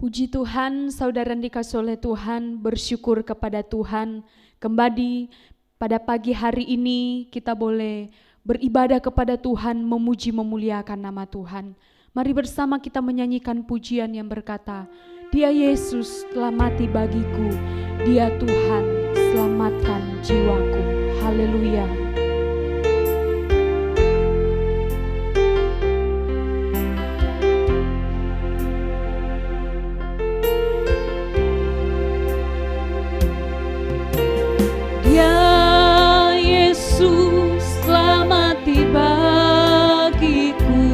Puji Tuhan, saudara dikasihi oleh Tuhan, bersyukur kepada Tuhan. Kembali pada pagi hari ini kita boleh beribadah kepada Tuhan, memuji memuliakan nama Tuhan. Mari bersama kita menyanyikan pujian yang berkata, Dia Yesus telah mati bagiku, Dia Tuhan selamatkan jiwaku. Haleluya. Dia Yesus telah mati bagiku,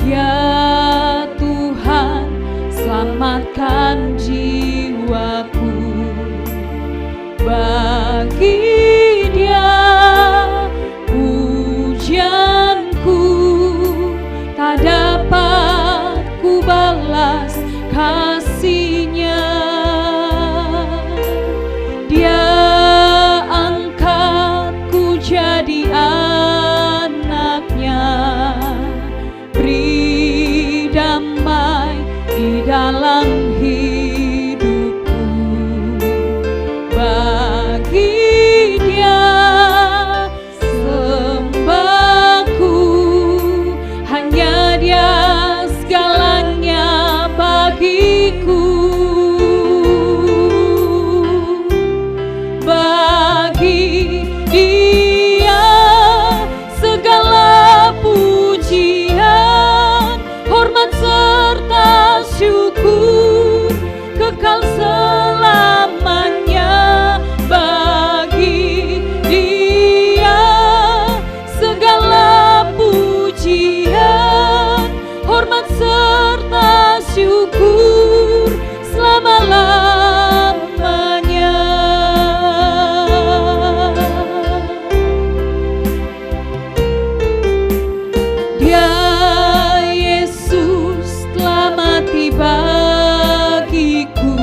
Dia Tuhan selamatkan jiwaku. Bagi Dia pujianku, tak dapat ku balas kasih-Nya. Dia angkatku jadi anak-Nya, beri damai di dalam hidupku. Bagi Dia sembahku, hanya Dia segalanya bagiku. Bagi Dia segala pujian, hormat serta syukur kekal selamanya. Bagi Dia segala pujian, hormat serta syukur selama-lamanya. Dia Yesus telah mati bagiku,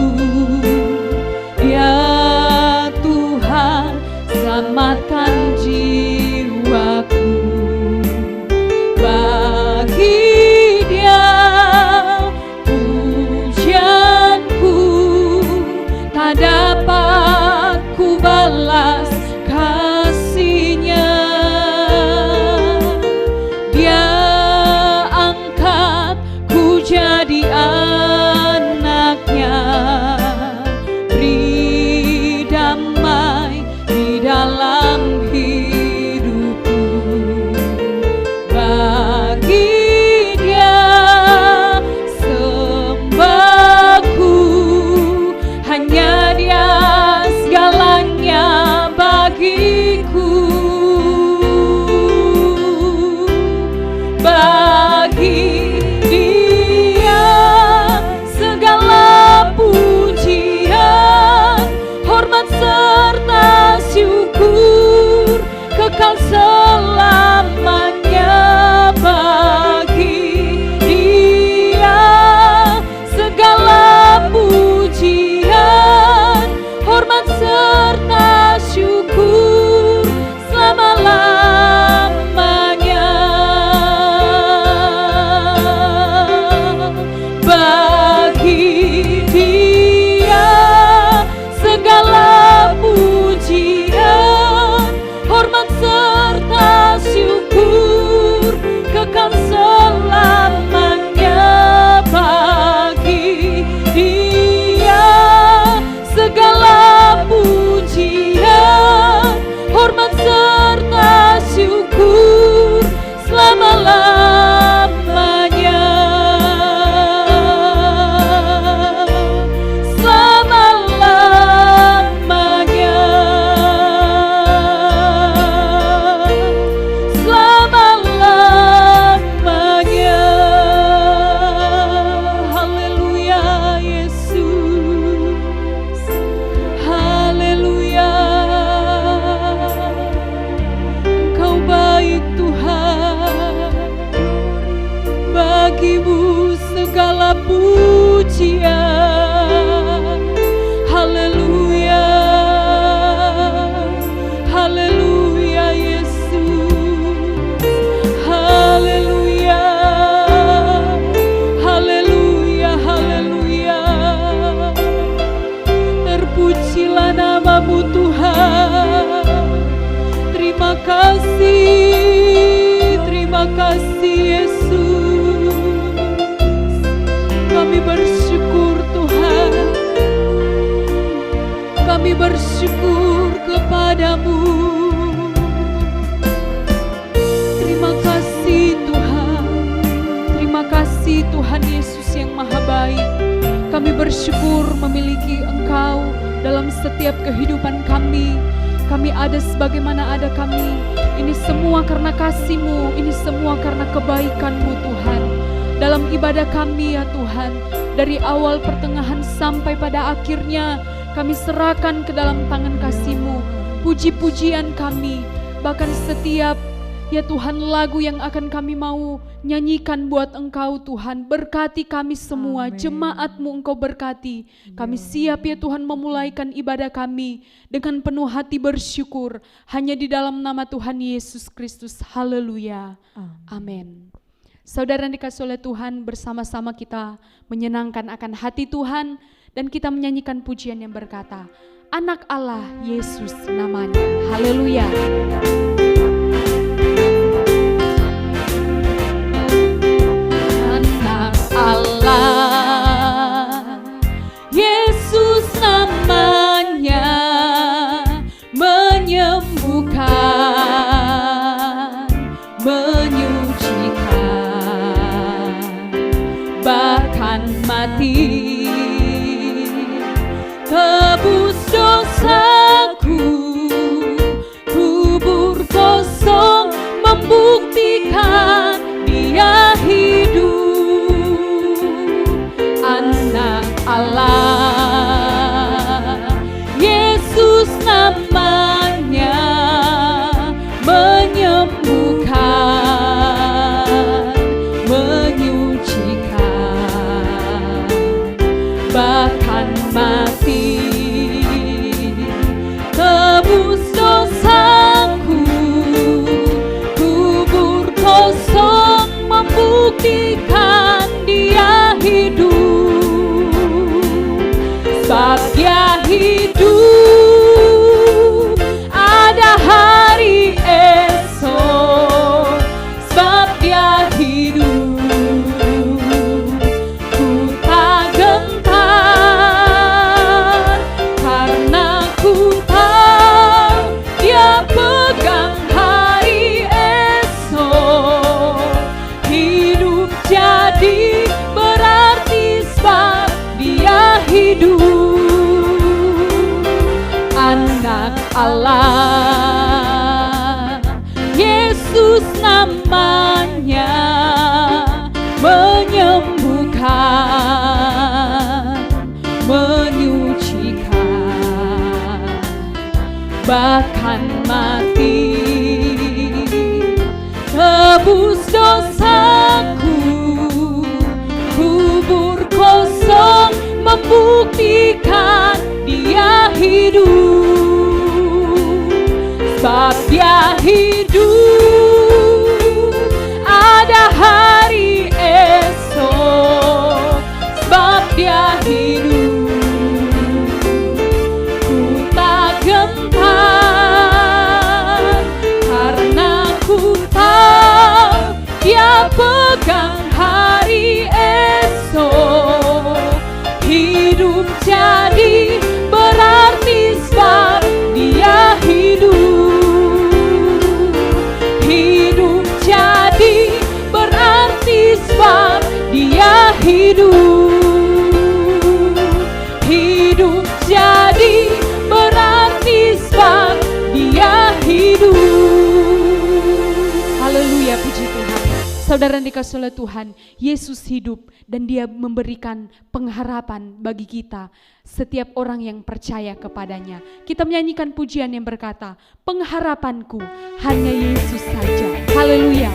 Dia Tuhan selamatkan jiwaku. Bagi Dia pujianku, tak dapat ku balas kasih-Nya. Dia angkat ku jadi anak-Nya, beri damai di dalam hidupku. Bagi Dia sembahku, hanya Dia segalanya bagiku. Bagi Dia segala pujian, hormat serta syukur kekal selamanya. Bagi Dia segala pujian, hormat serta syukur selama-lamanya. Bagi Dia segala pujian, hormat serta syukur kekal selamanya. Bagi Dia segala pujian, hormat serta syukur selama-lamanya. Selama-lamanya. Selama-lamanya. Haleluya Yesus. Haleluya. Engkau baik Tuhan, bagimu segala pujian. Haleluya. Haleluya Yesus. Haleluya. Haleluya. Haleluya. Tuhan Yesus yang maha baik. Kami bersyukur memiliki Engkau dalam setiap kehidupan kami. Kami ada sebagaimana ada kami. Ini semua karena kasih-Mu, ini semua karena kebaikan-Mu Tuhan. Dalam ibadah kami ya Tuhan, dari awal pertengahan sampai pada akhirnya, kami serahkan ke dalam tangan kasih-Mu. Puji-pujian kami, bahkan setiap ya Tuhan lagu yang akan kami mau nyanyikan buat Engkau Tuhan. Berkati kami semua, jemaat-Mu Engkau berkati. Kami siap ya Tuhan memulaikan ibadah kami dengan penuh hati bersyukur. Hanya di dalam nama Tuhan Yesus Kristus. Haleluya. Amin. Saudara yang dikasihi oleh Tuhan, bersama-sama kita menyenangkan akan hati Tuhan. Dan kita menyanyikan pujian yang berkata, Anak Allah Yesus namanya. Haleluya. Anak Allah Yesus namanya, menyembuhkan, menyucikan, bahkan mati, tebus dosaku. Kubur kosong membuktikan Dia hidup. Anak Allah Yesus namanya, menyembuhkan, menyucikan, bahkan mati, tebus dosaku. Kubur kosong membuktikan Dia hidup. Sebab Dia hidup, ada hari esok. Sebab Dia hidup, ku tak gentar, karena ku tahu Dia pegang hari esok. Hidup jadi berarti sebab Dia hidup. Anak Allah Yesus namanya, menyembuhkan, menyucikan, bahkan mati, tebus dosaku. Kubur kosong membuktikan Dia hidup. Sebab Dia hidup, ada hari esok. Sebab Dia hidup, ku tak gentar, karena ku tahu Dia pegang hari esok. Hidup jadi berarti sebab Dia hidup. Hidup jadi berarti sebab Dia hidup. Hidup jadi berarti sebab Dia hidup. Haleluya, puji Tuhan. Saudara yang dikasihi oleh Tuhan, Yesus hidup dan Dia memberikan pengharapan bagi kita, setiap orang yang percaya kepadanya. Kita menyanyikan pujian yang berkata, pengharapanku hanya Yesus saja. Haleluya.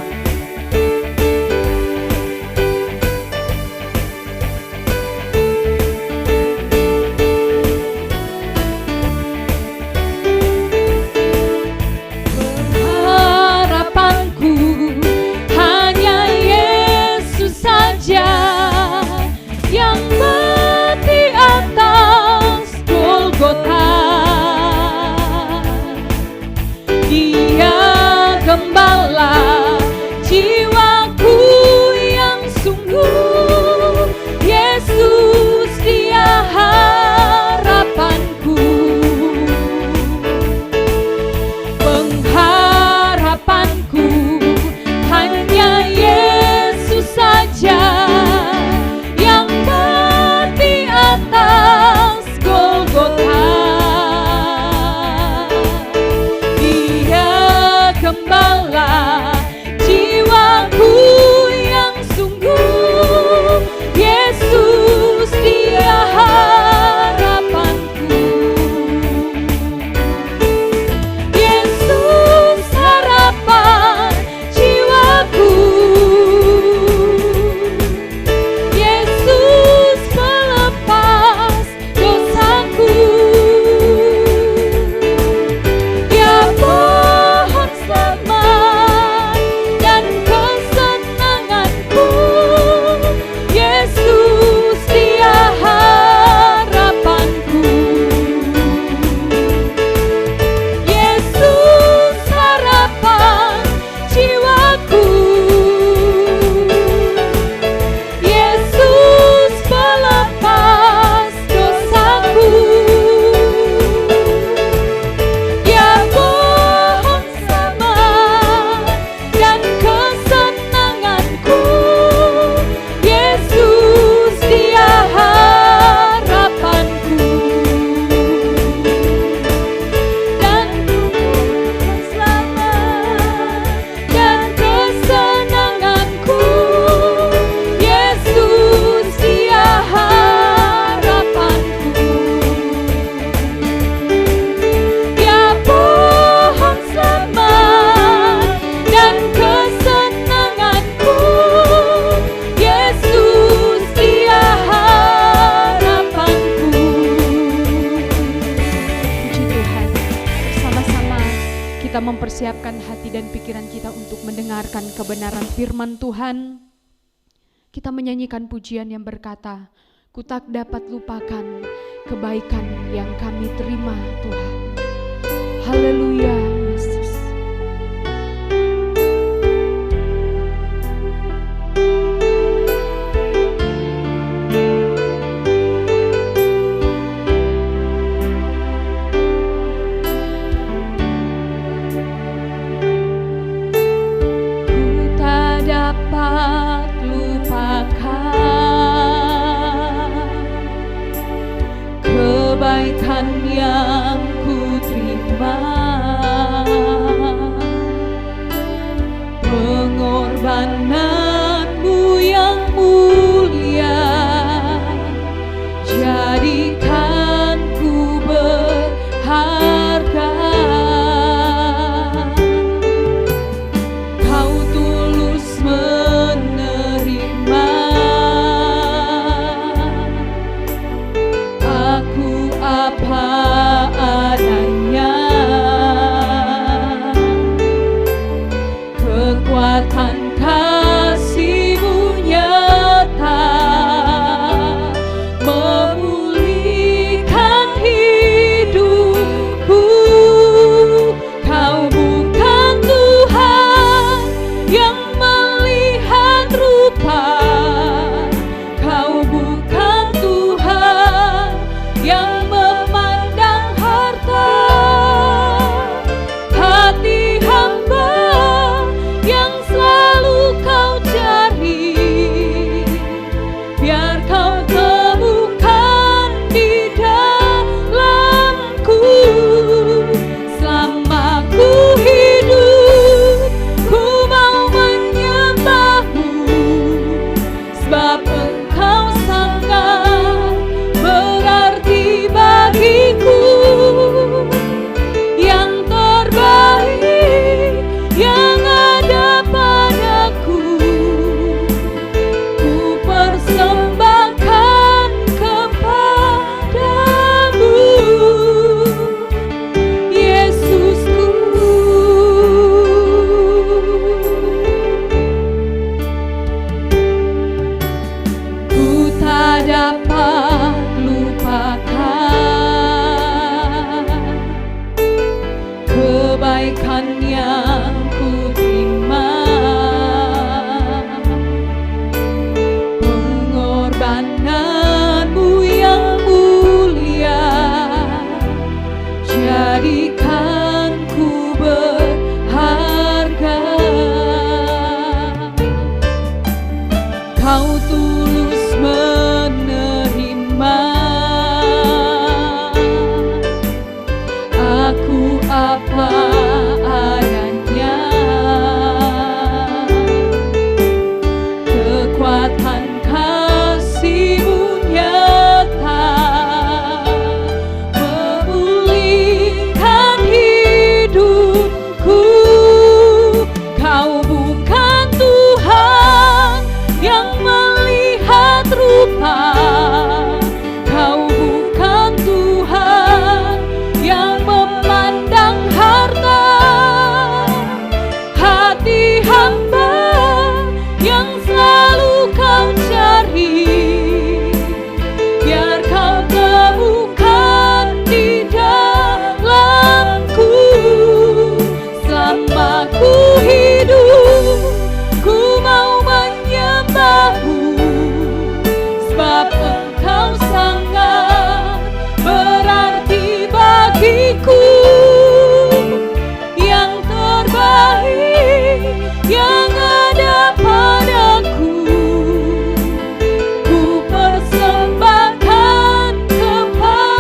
Yang mati atas Golgota, Dia gembala mempersiapkan hati dan pikiran kita untuk mendengarkan kebenaran firman Tuhan, kita menyanyikan pujian yang berkata, "Ku tak dapat lupakan kebaikan yang kami terima Tuhan." Haleluya Yesus. Kebaikan yang ku terima, pengorbananmu yang mulia, jadikan ku berharga. Kau tulus menerima aku apa adanya, kekuatan kasih-Mu nyata memulihkan hidupku. Kau bukan Tuhan yang melihat rupa, Kau bukan Tuhan yang memandang harta. Hati hamba yang selalu Kau cari, biar Kau temukan di dalamku. Selama ku hidup, ku mau menyembah-Mu, sebab Engkau sangat berarti bagiku. Yang terbaik yang ada padaku, ku persembahkan kepadamu, Yesusku. Ku tak dapat lupakan kebaikan yang ku terima, pengorbananmu yang mulia, jadikan ku berharga. Kau tulus menerima aku apa adanya, kekuatan kasih-Mu nyata memulihkan hidupku. Kau bukan Tuhan yang melihat rupa, Kau bukan Tuhan yang memandang harta. Hati hamba yang selalu Kau cari, biar Kau temukan di dalamku. Selama ku hidup, ku mau menyembah-Mu, sebab Engkau sangat berarti bagiku. Yang terbaik yang ada padaku, ku persembahkan kepadamu,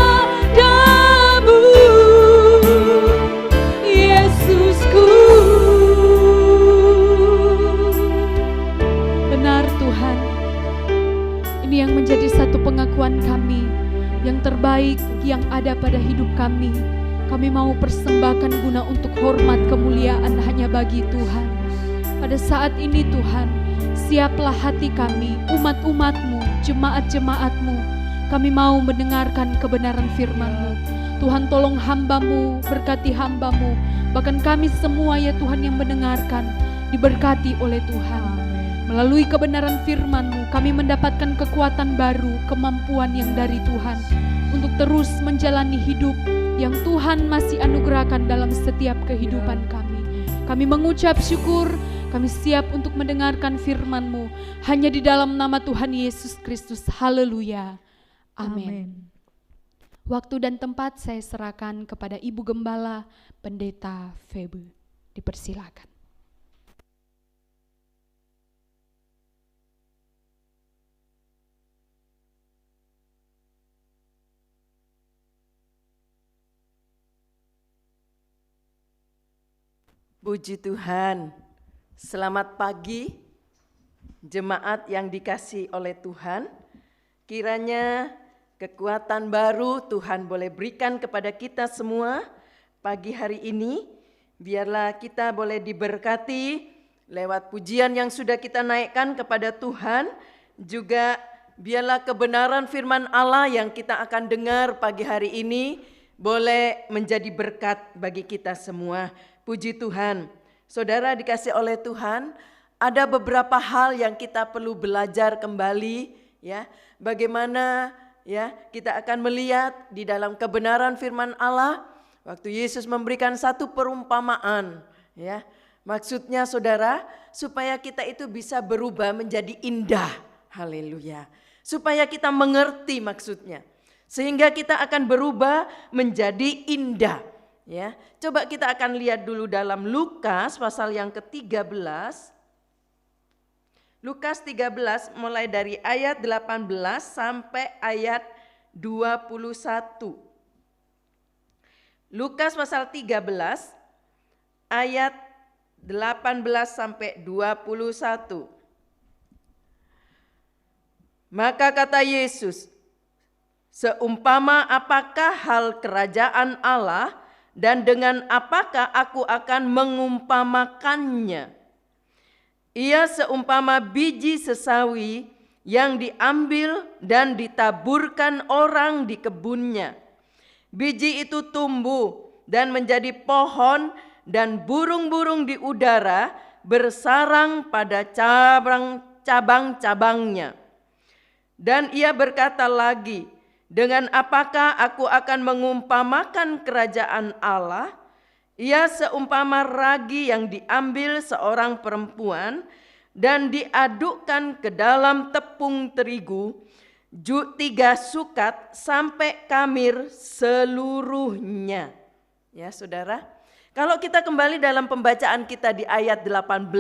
Yesusku. Benar Tuhan, ini yang menjadi satu pengakuan kami, yang terbaik yang ada pada hidup kami. Kami mau persembahkan guna untuk hormat kemuliaan hanya bagi Tuhan. Pada saat ini Tuhan, siaplah hati kami, umat-umat-Mu, jemaat-jemaat-Mu. Kami mau mendengarkan kebenaran firman-Mu. Tuhan tolong hamba-Mu, berkati hamba-Mu, bahkan kami semua ya Tuhan yang mendengarkan, diberkati oleh Tuhan. Melalui kebenaran firman-Mu, kami mendapatkan kekuatan baru, kemampuan yang dari Tuhan, untuk terus menjalani hidup yang Tuhan masih anugerahkan dalam setiap kehidupan kami. Kami mengucap syukur, kami siap untuk mendengarkan firman-Mu, hanya di dalam nama Tuhan Yesus Kristus. Haleluya. Amin. Waktu dan tempat saya serahkan kepada Ibu Gembala Pendeta Febe. Dipersilakan. Puji Tuhan. Selamat pagi jemaat yang dikasihi oleh Tuhan. Kiranya kekuatan baru Tuhan boleh berikan kepada kita semua pagi hari ini. Biarlah kita boleh diberkati lewat pujian yang sudah kita naikkan kepada Tuhan. Juga biarlah kebenaran firman Allah yang kita akan dengar pagi hari ini boleh menjadi berkat bagi kita semua. Puji Tuhan. Saudara dikasih oleh Tuhan, ada beberapa hal yang kita perlu belajar kembali, ya. Bagaimana ya kita akan melihat di dalam kebenaran firman Allah waktu Yesus memberikan satu perumpamaan, ya. Maksudnya saudara, supaya kita itu bisa berubah menjadi indah. Haleluya. Supaya kita mengerti maksudnya. Sehingga kita akan berubah menjadi indah. Ya, coba kita akan lihat dulu dalam Lukas pasal yang ke-13. Lukas 13 mulai dari ayat 18 sampai ayat 21. Lukas pasal 13 ayat 18 sampai 21. Maka kata Yesus, seumpama apakah hal kerajaan Allah dan dengan apakah aku akan mengumpamakannya? Ia seumpama biji sesawi yang diambil dan ditaburkan orang di kebunnya. Biji itu tumbuh dan menjadi pohon dan burung-burung di udara bersarang pada cabang-cabangnya. Dan ia berkata lagi, dengan apakah aku akan mengumpamakan kerajaan Allah? Ia seumpama ragi yang diambil seorang perempuan dan diadukkan ke dalam tepung terigu 3 sukat sampai kamir seluruhnya. Ya saudara, kalau kita kembali dalam pembacaan kita di ayat 18,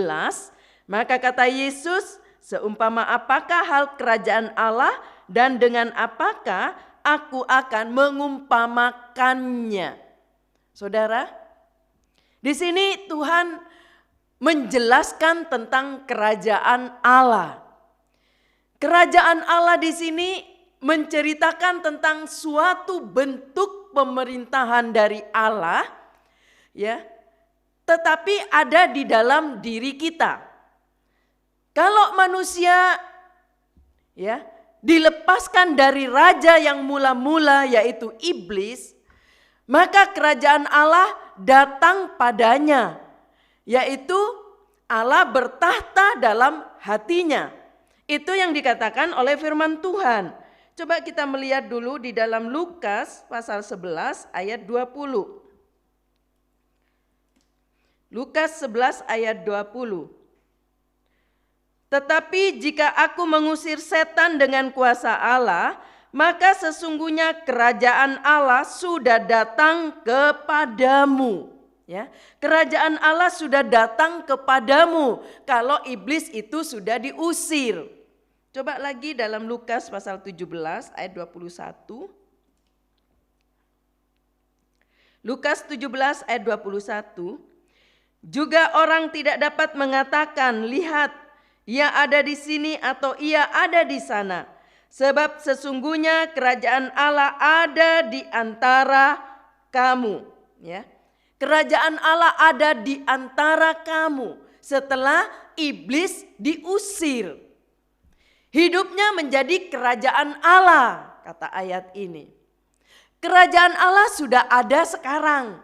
maka kata Yesus, seumpama apakah hal kerajaan Allah dan dengan apakah aku akan mengumpamakannya. Saudara, di sini Tuhan menjelaskan tentang kerajaan Allah. Kerajaan Allah di sini menceritakan tentang suatu bentuk pemerintahan dari Allah, ya, tetapi ada di dalam diri kita. Kalau manusia, ya, dilepaskan dari raja yang mula-mula yaitu iblis, maka kerajaan Allah datang padanya, yaitu Allah bertahta dalam hatinya. Itu yang dikatakan oleh firman Tuhan. Coba kita melihat dulu di dalam Lukas pasal 11 ayat 20. Lukas 11 ayat 20. Tetapi jika aku mengusir setan dengan kuasa Allah, maka sesungguhnya kerajaan Allah sudah datang kepadamu. Ya, kerajaan Allah sudah datang kepadamu kalau iblis itu sudah diusir. Coba lagi dalam Lukas pasal 17 ayat 21. Lukas 17 ayat 21. Juga orang tidak dapat mengatakan, lihat, ia ada di sini atau ia ada di sana. Sebab sesungguhnya kerajaan Allah ada di antara kamu. Ya. Kerajaan Allah ada di antara kamu setelah iblis diusir. Hidupnya menjadi kerajaan Allah, kata ayat ini. Kerajaan Allah sudah ada sekarang.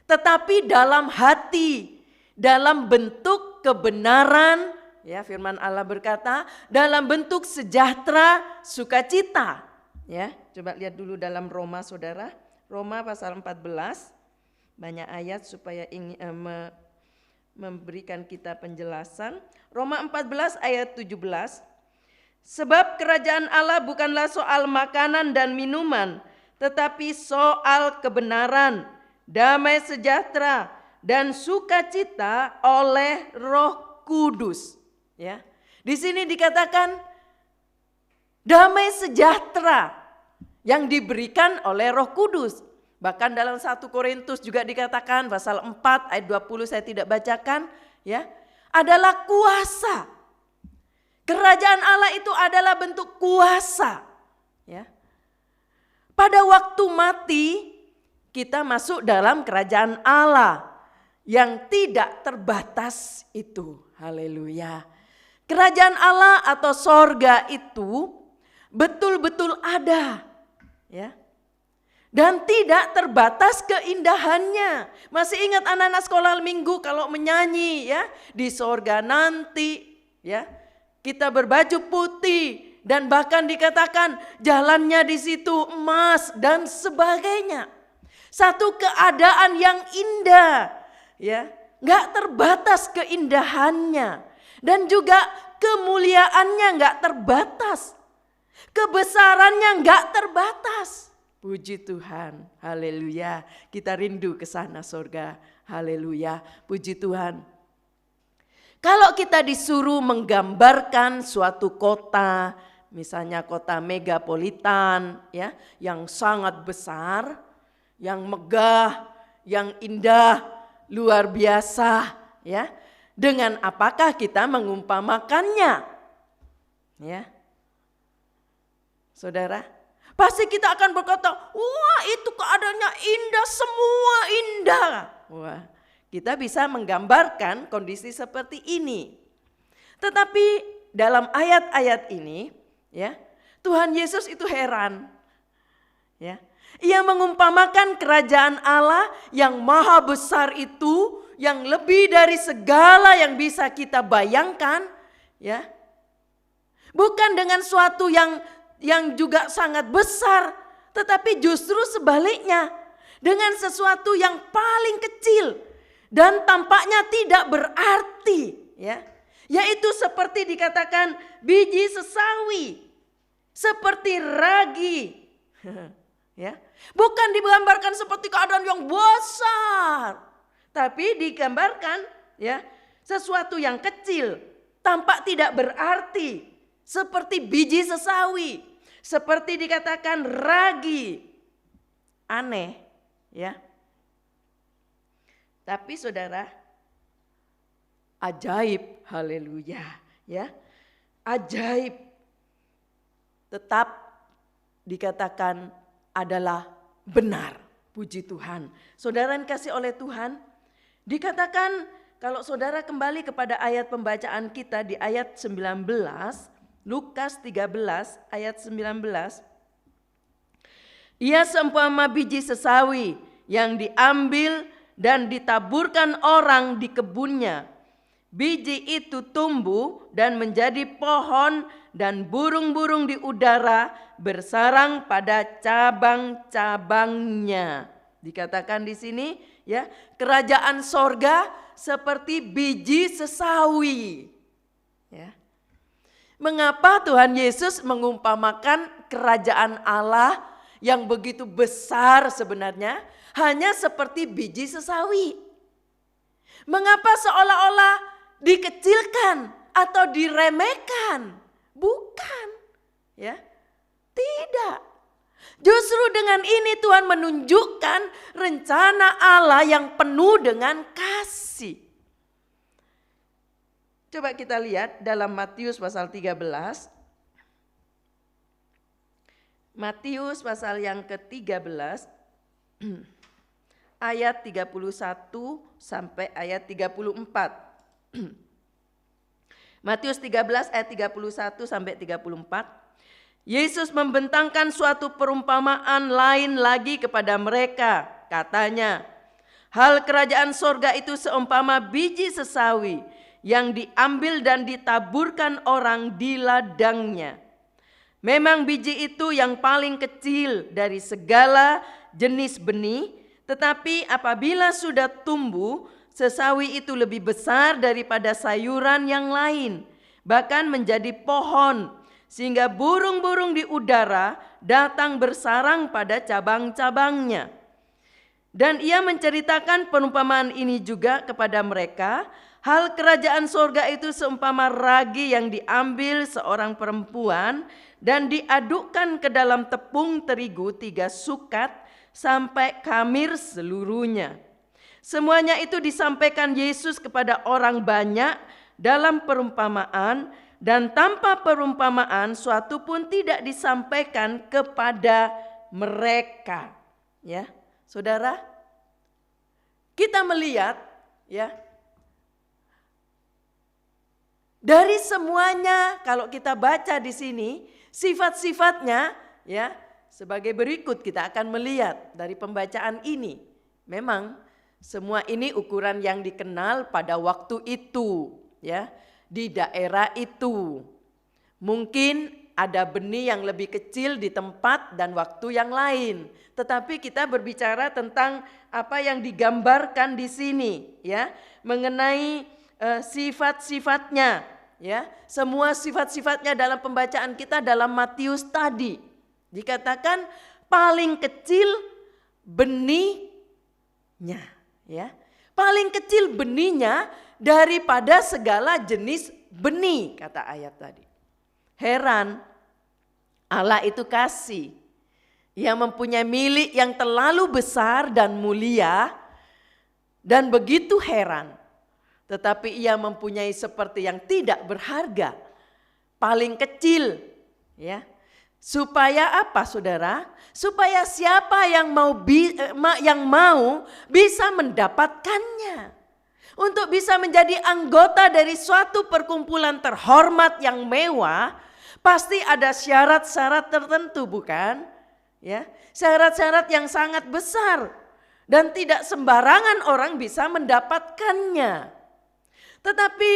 Tetapi dalam hati, dalam bentuk kebenaran, ya firman Allah berkata, dalam bentuk sejahtera, sukacita. Ya, coba lihat dulu dalam Roma saudara, Roma pasal 14, banyak ayat supaya ingin memberikan kita penjelasan. Roma 14 ayat 17, sebab kerajaan Allah bukanlah soal makanan dan minuman, tetapi soal kebenaran, damai sejahtera, dan sukacita oleh Roh Kudus. Ya, di sini dikatakan damai sejahtera yang diberikan oleh Roh Kudus. Bahkan dalam 1 Korintus juga dikatakan pasal 4 ayat 20 saya tidak bacakan, ya, adalah kuasa. Kerajaan Allah itu adalah bentuk kuasa, ya. Pada waktu mati kita masuk dalam kerajaan Allah yang tidak terbatas itu. Haleluya. Kerajaan Allah atau sorga itu betul-betul ada, ya. Dan tidak terbatas keindahannya. Masih ingat anak-anak sekolah minggu kalau menyanyi, ya, di sorga nanti, ya, kita berbaju putih dan bahkan dikatakan jalannya di situ emas dan sebagainya. Satu keadaan yang indah, ya, nggak terbatas keindahannya dan juga kemuliaannya nggak terbatas, kebesarannya nggak terbatas. Puji Tuhan, haleluya. Kita rindu ke sana surga, haleluya. Puji Tuhan. Kalau kita disuruh menggambarkan suatu kota, misalnya kota megapolitan, ya, yang sangat besar, yang megah, yang indah, luar biasa, ya. Dengan apakah kita mengumpamakannya? Ya. Saudara, pasti kita akan berkata, wah itu keadaannya indah, semua indah. Wah, kita bisa menggambarkan kondisi seperti ini. Tetapi dalam ayat-ayat ini, ya, Tuhan Yesus itu heran. Ya, Ia mengumpamakan kerajaan Allah yang maha besar itu, yang lebih dari segala yang bisa kita bayangkan, ya. Bukan dengan suatu yang juga sangat besar, tetapi justru sebaliknya, dengan sesuatu yang paling kecil dan tampaknya tidak berarti, ya. Yaitu seperti dikatakan biji sesawi, seperti ragi. Ya, bukan digambarkan seperti keadaan yang besar, tapi digambarkan, ya, sesuatu yang kecil, tampak tidak berarti, seperti biji sesawi, seperti dikatakan ragi, aneh, ya. Tapi saudara, ajaib, haleluya, ya, ajaib tetap dikatakan adalah benar, puji Tuhan. Saudara yang kasih oleh Tuhan, dikatakan kalau saudara kembali kepada ayat pembacaan kita di ayat 19, Lukas 13 ayat 19. Ia seumpama biji sesawi yang diambil dan ditaburkan orang di kebunnya. Biji itu tumbuh dan menjadi pohon dan burung-burung di udara bersarang pada cabang-cabangnya. Dikatakan di sini, ya, kerajaan sorga seperti biji sesawi. Ya. Mengapa Tuhan Yesus mengumpamakan kerajaan Allah yang begitu besar sebenarnya hanya seperti biji sesawi? Mengapa seolah-olah dikecilkan atau diremehkan? Bukan, ya, tidak. Justru dengan ini Tuhan menunjukkan rencana Allah yang penuh dengan kasih. Coba kita lihat dalam Matius pasal 13. Matius pasal yang ke-13 ayat 31 sampai ayat 34. Matius 13 ayat 31 sampai 34. Yesus membentangkan suatu perumpamaan lain lagi kepada mereka. Katanya, hal kerajaan sorga itu seumpama biji sesawi yang diambil dan ditaburkan orang di ladangnya. Memang biji itu yang paling kecil dari segala jenis benih, tetapi apabila sudah tumbuh, sesawi itu lebih besar daripada sayuran yang lain, bahkan menjadi pohon, sehingga burung-burung di udara datang bersarang pada cabang-cabangnya. Dan ia menceritakan perumpamaan ini juga kepada mereka. Hal kerajaan sorga itu seumpama ragi yang diambil seorang perempuan dan diadukkan ke dalam tepung terigu 3 sukat sampai khamir seluruhnya. Semuanya itu disampaikan Yesus kepada orang banyak dalam perumpamaan, dan tanpa perumpamaan suatu pun tidak disampaikan kepada mereka. Ya, saudara, kita melihat ya, dari semuanya kalau kita baca di sini sifat-sifatnya ya sebagai berikut. Kita akan melihat dari pembacaan ini. Memang semua ini ukuran yang dikenal pada waktu itu ya, di daerah itu. Mungkin ada benih yang lebih kecil di tempat dan waktu yang lain. Tetapi kita berbicara tentang apa yang digambarkan di sini ya, mengenai sifat-sifatnya ya. Semua sifat-sifatnya dalam pembacaan kita dalam Matius tadi. Dikatakan paling kecil benihnya ya. Paling kecil benihnya daripada segala jenis benih, kata ayat tadi. Heran, Allah itu kasih. Ia mempunyai milik yang terlalu besar dan mulia dan begitu heran. Tetapi ia mempunyai seperti yang tidak berharga, paling kecil ya. Supaya apa saudara? Supaya siapa yang mau bisa mendapatkannya. Untuk bisa menjadi anggota dari suatu perkumpulan terhormat yang mewah, pasti ada syarat-syarat tertentu, bukan? Ya, syarat-syarat yang sangat besar dan tidak sembarangan orang bisa mendapatkannya. Tetapi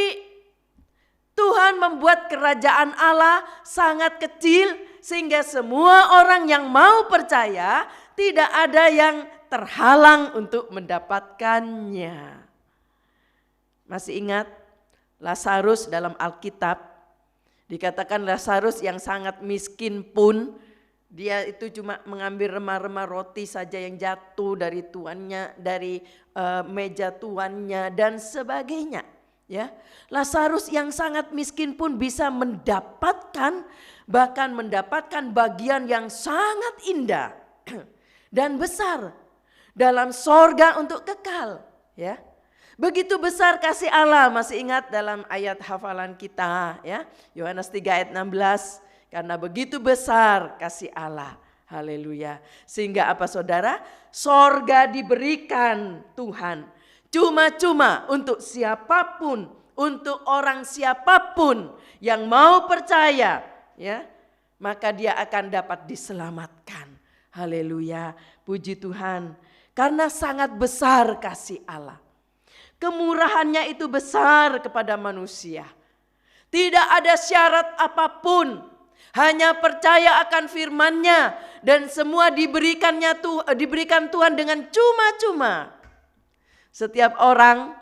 Tuhan membuat kerajaan Allah sangat kecil sehingga semua orang yang mau percaya tidak ada yang terhalang untuk mendapatkannya. Masih ingat Lazarus dalam Alkitab? Dikatakan Lazarus yang sangat miskin pun dia itu cuma mengambil remah-remah roti saja yang jatuh dari tuannya, dari meja tuannya dan sebagainya. Ya, Lazarus yang sangat miskin pun bisa mendapatkan, bahkan mendapatkan bagian yang sangat indah dan besar dalam sorga untuk kekal. Ya, begitu besar kasih Allah. Masih ingat dalam ayat hafalan kita ya, Yohanes 3 ayat 16. Karena begitu besar kasih Allah. Haleluya. Sehingga apa saudara? Sorga diberikan Tuhan cuma-cuma untuk siapapun, untuk orang siapapun yang mau percaya ya, maka dia akan dapat diselamatkan. Haleluya. Puji Tuhan. Karena sangat besar kasih Allah. Kemurahannya itu besar kepada manusia. Tidak ada syarat apapun. Hanya percaya akan firman-Nya dan semua diberikan Tuhan dengan cuma-cuma. Setiap orang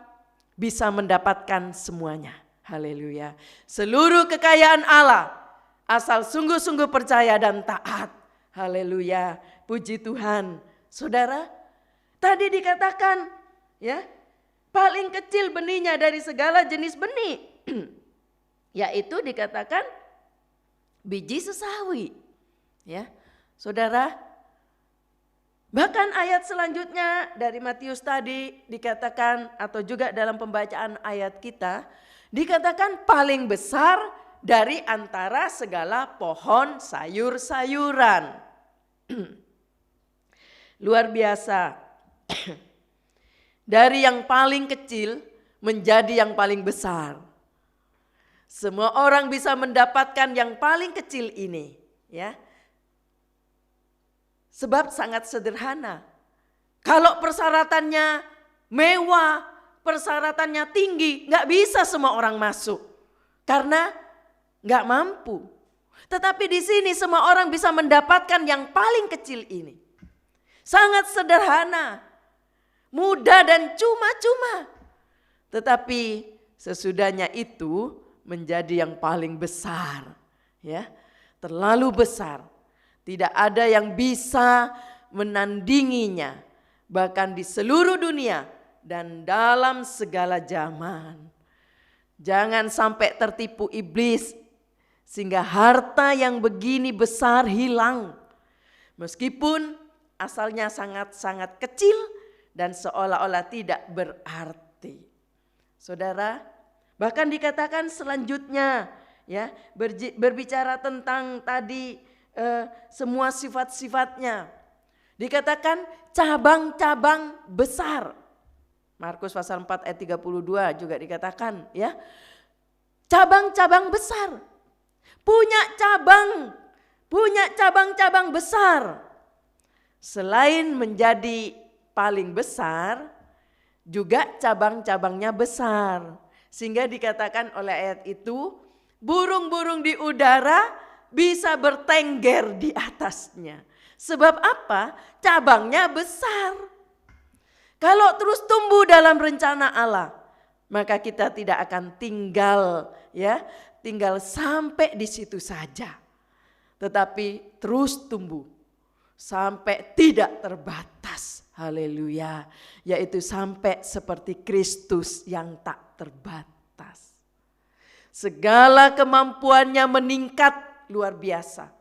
bisa mendapatkan semuanya. Haleluya. Seluruh kekayaan Allah asal sungguh-sungguh percaya dan taat. Haleluya. Puji Tuhan. Saudara, tadi dikatakan ya, paling kecil benihnya dari segala jenis benih. Yaitu dikatakan biji sesawi. Ya. Saudara, bahkan ayat selanjutnya dari Matius tadi dikatakan, atau juga dalam pembacaan ayat kita, dikatakan paling besar dari antara segala pohon sayur-sayuran. Luar biasa. Dari yang paling kecil menjadi yang paling besar. Semua orang bisa mendapatkan yang paling kecil ini. ya. Sebab sangat sederhana. Kalau persyaratannya mewah, persyaratannya tinggi, nggak bisa semua orang masuk. Karena nggak mampu. Tetapi di sini semua orang bisa mendapatkan yang paling kecil ini. Sangat sederhana, mudah dan cuma-cuma. Tetapi sesudahnya itu menjadi yang paling besar. Ya, terlalu besar. Tidak ada yang bisa menandinginya. Bahkan di seluruh dunia dan dalam segala zaman. Jangan sampai tertipu iblis sehingga harta yang begini besar hilang. Meskipun asalnya sangat-sangat kecil dan seolah-olah tidak berarti. Saudara, bahkan dikatakan selanjutnya ya, berbicara tentang tadi semua sifat-sifatnya. Dikatakan cabang-cabang besar. Markus pasal 4 ayat 32 juga dikatakan ya. Cabang-cabang besar. Punya cabang-cabang besar. Selain menjadi paling besar, juga cabang-cabangnya besar. Sehingga dikatakan oleh ayat itu, burung-burung di udara bisa bertengger di atasnya. Sebab apa? Cabangnya besar. Kalau terus tumbuh dalam rencana Allah, maka kita tidak akan tinggal sampai di situ saja. Tetapi terus tumbuh sampai tidak terbatas. Haleluya. Yaitu sampai seperti Kristus yang tak terbatas. Segala kemampuannya meningkat luar biasa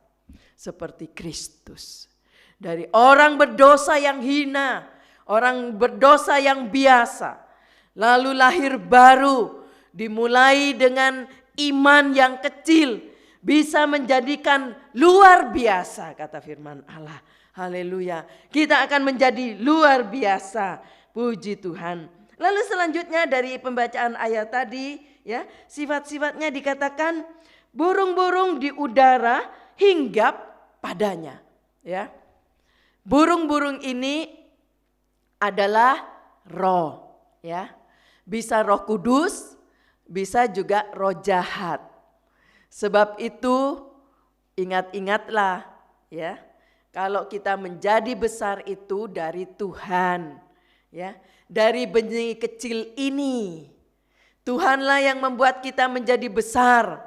seperti Kristus. Dari orang berdosa yang hina, orang berdosa yang biasa, lalu lahir baru, dimulai dengan iman yang kecil, bisa menjadikan luar biasa, kata firman Allah. Haleluya. Kita akan menjadi luar biasa. Puji Tuhan. Lalu selanjutnya dari pembacaan ayat tadi, ya, sifat-sifatnya dikatakan burung-burung di udara hinggap padanya, ya. Burung-burung ini adalah roh, ya. Bisa roh kudus, bisa juga roh jahat. Sebab itu ingat-ingatlah, ya. Kalau kita menjadi besar itu dari Tuhan, ya. Dari benih kecil ini. Tuhanlah yang membuat kita menjadi besar.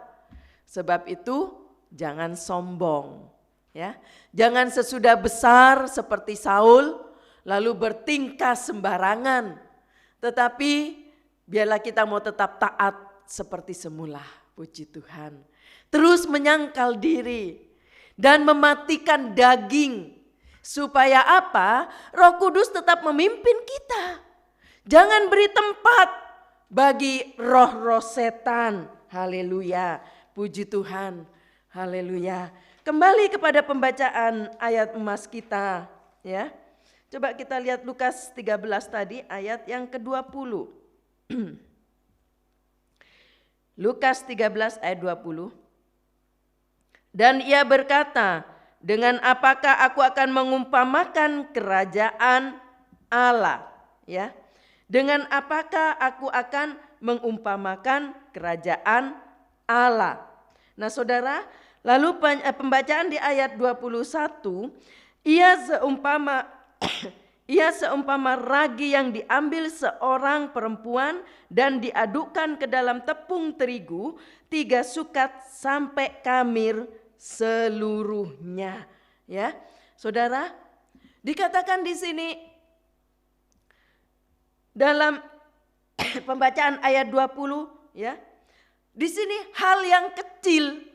Sebab itu jangan sombong, ya. Jangan sesudah besar seperti Saul lalu bertingkah sembarangan. Tetapi biarlah kita mau tetap taat seperti semula. Puji Tuhan. Terus menyangkal diri dan mematikan daging. Supaya apa? Roh Kudus tetap memimpin kita. Jangan beri tempat bagi roh-roh setan. Haleluya. Puji Tuhan. Haleluya. Kembali kepada pembacaan ayat emas kita, ya. Coba kita lihat Lukas 13 tadi ayat yang ke-20. Lukas 13 ayat 20. Dan ia berkata, dengan apakah aku akan mengumpamakan kerajaan Allah, ya? Dengan apakah aku akan mengumpamakan kerajaan Allah? Nah, Saudara, lalu pembacaan di ayat 21, ia seumpama ragi yang diambil seorang perempuan dan diadukkan ke dalam tepung terigu 3 sukat sampai kamir seluruhnya. Ya, Saudara, dikatakan di sini dalam pembacaan ayat 20, ya. Di sini hal yang kecil.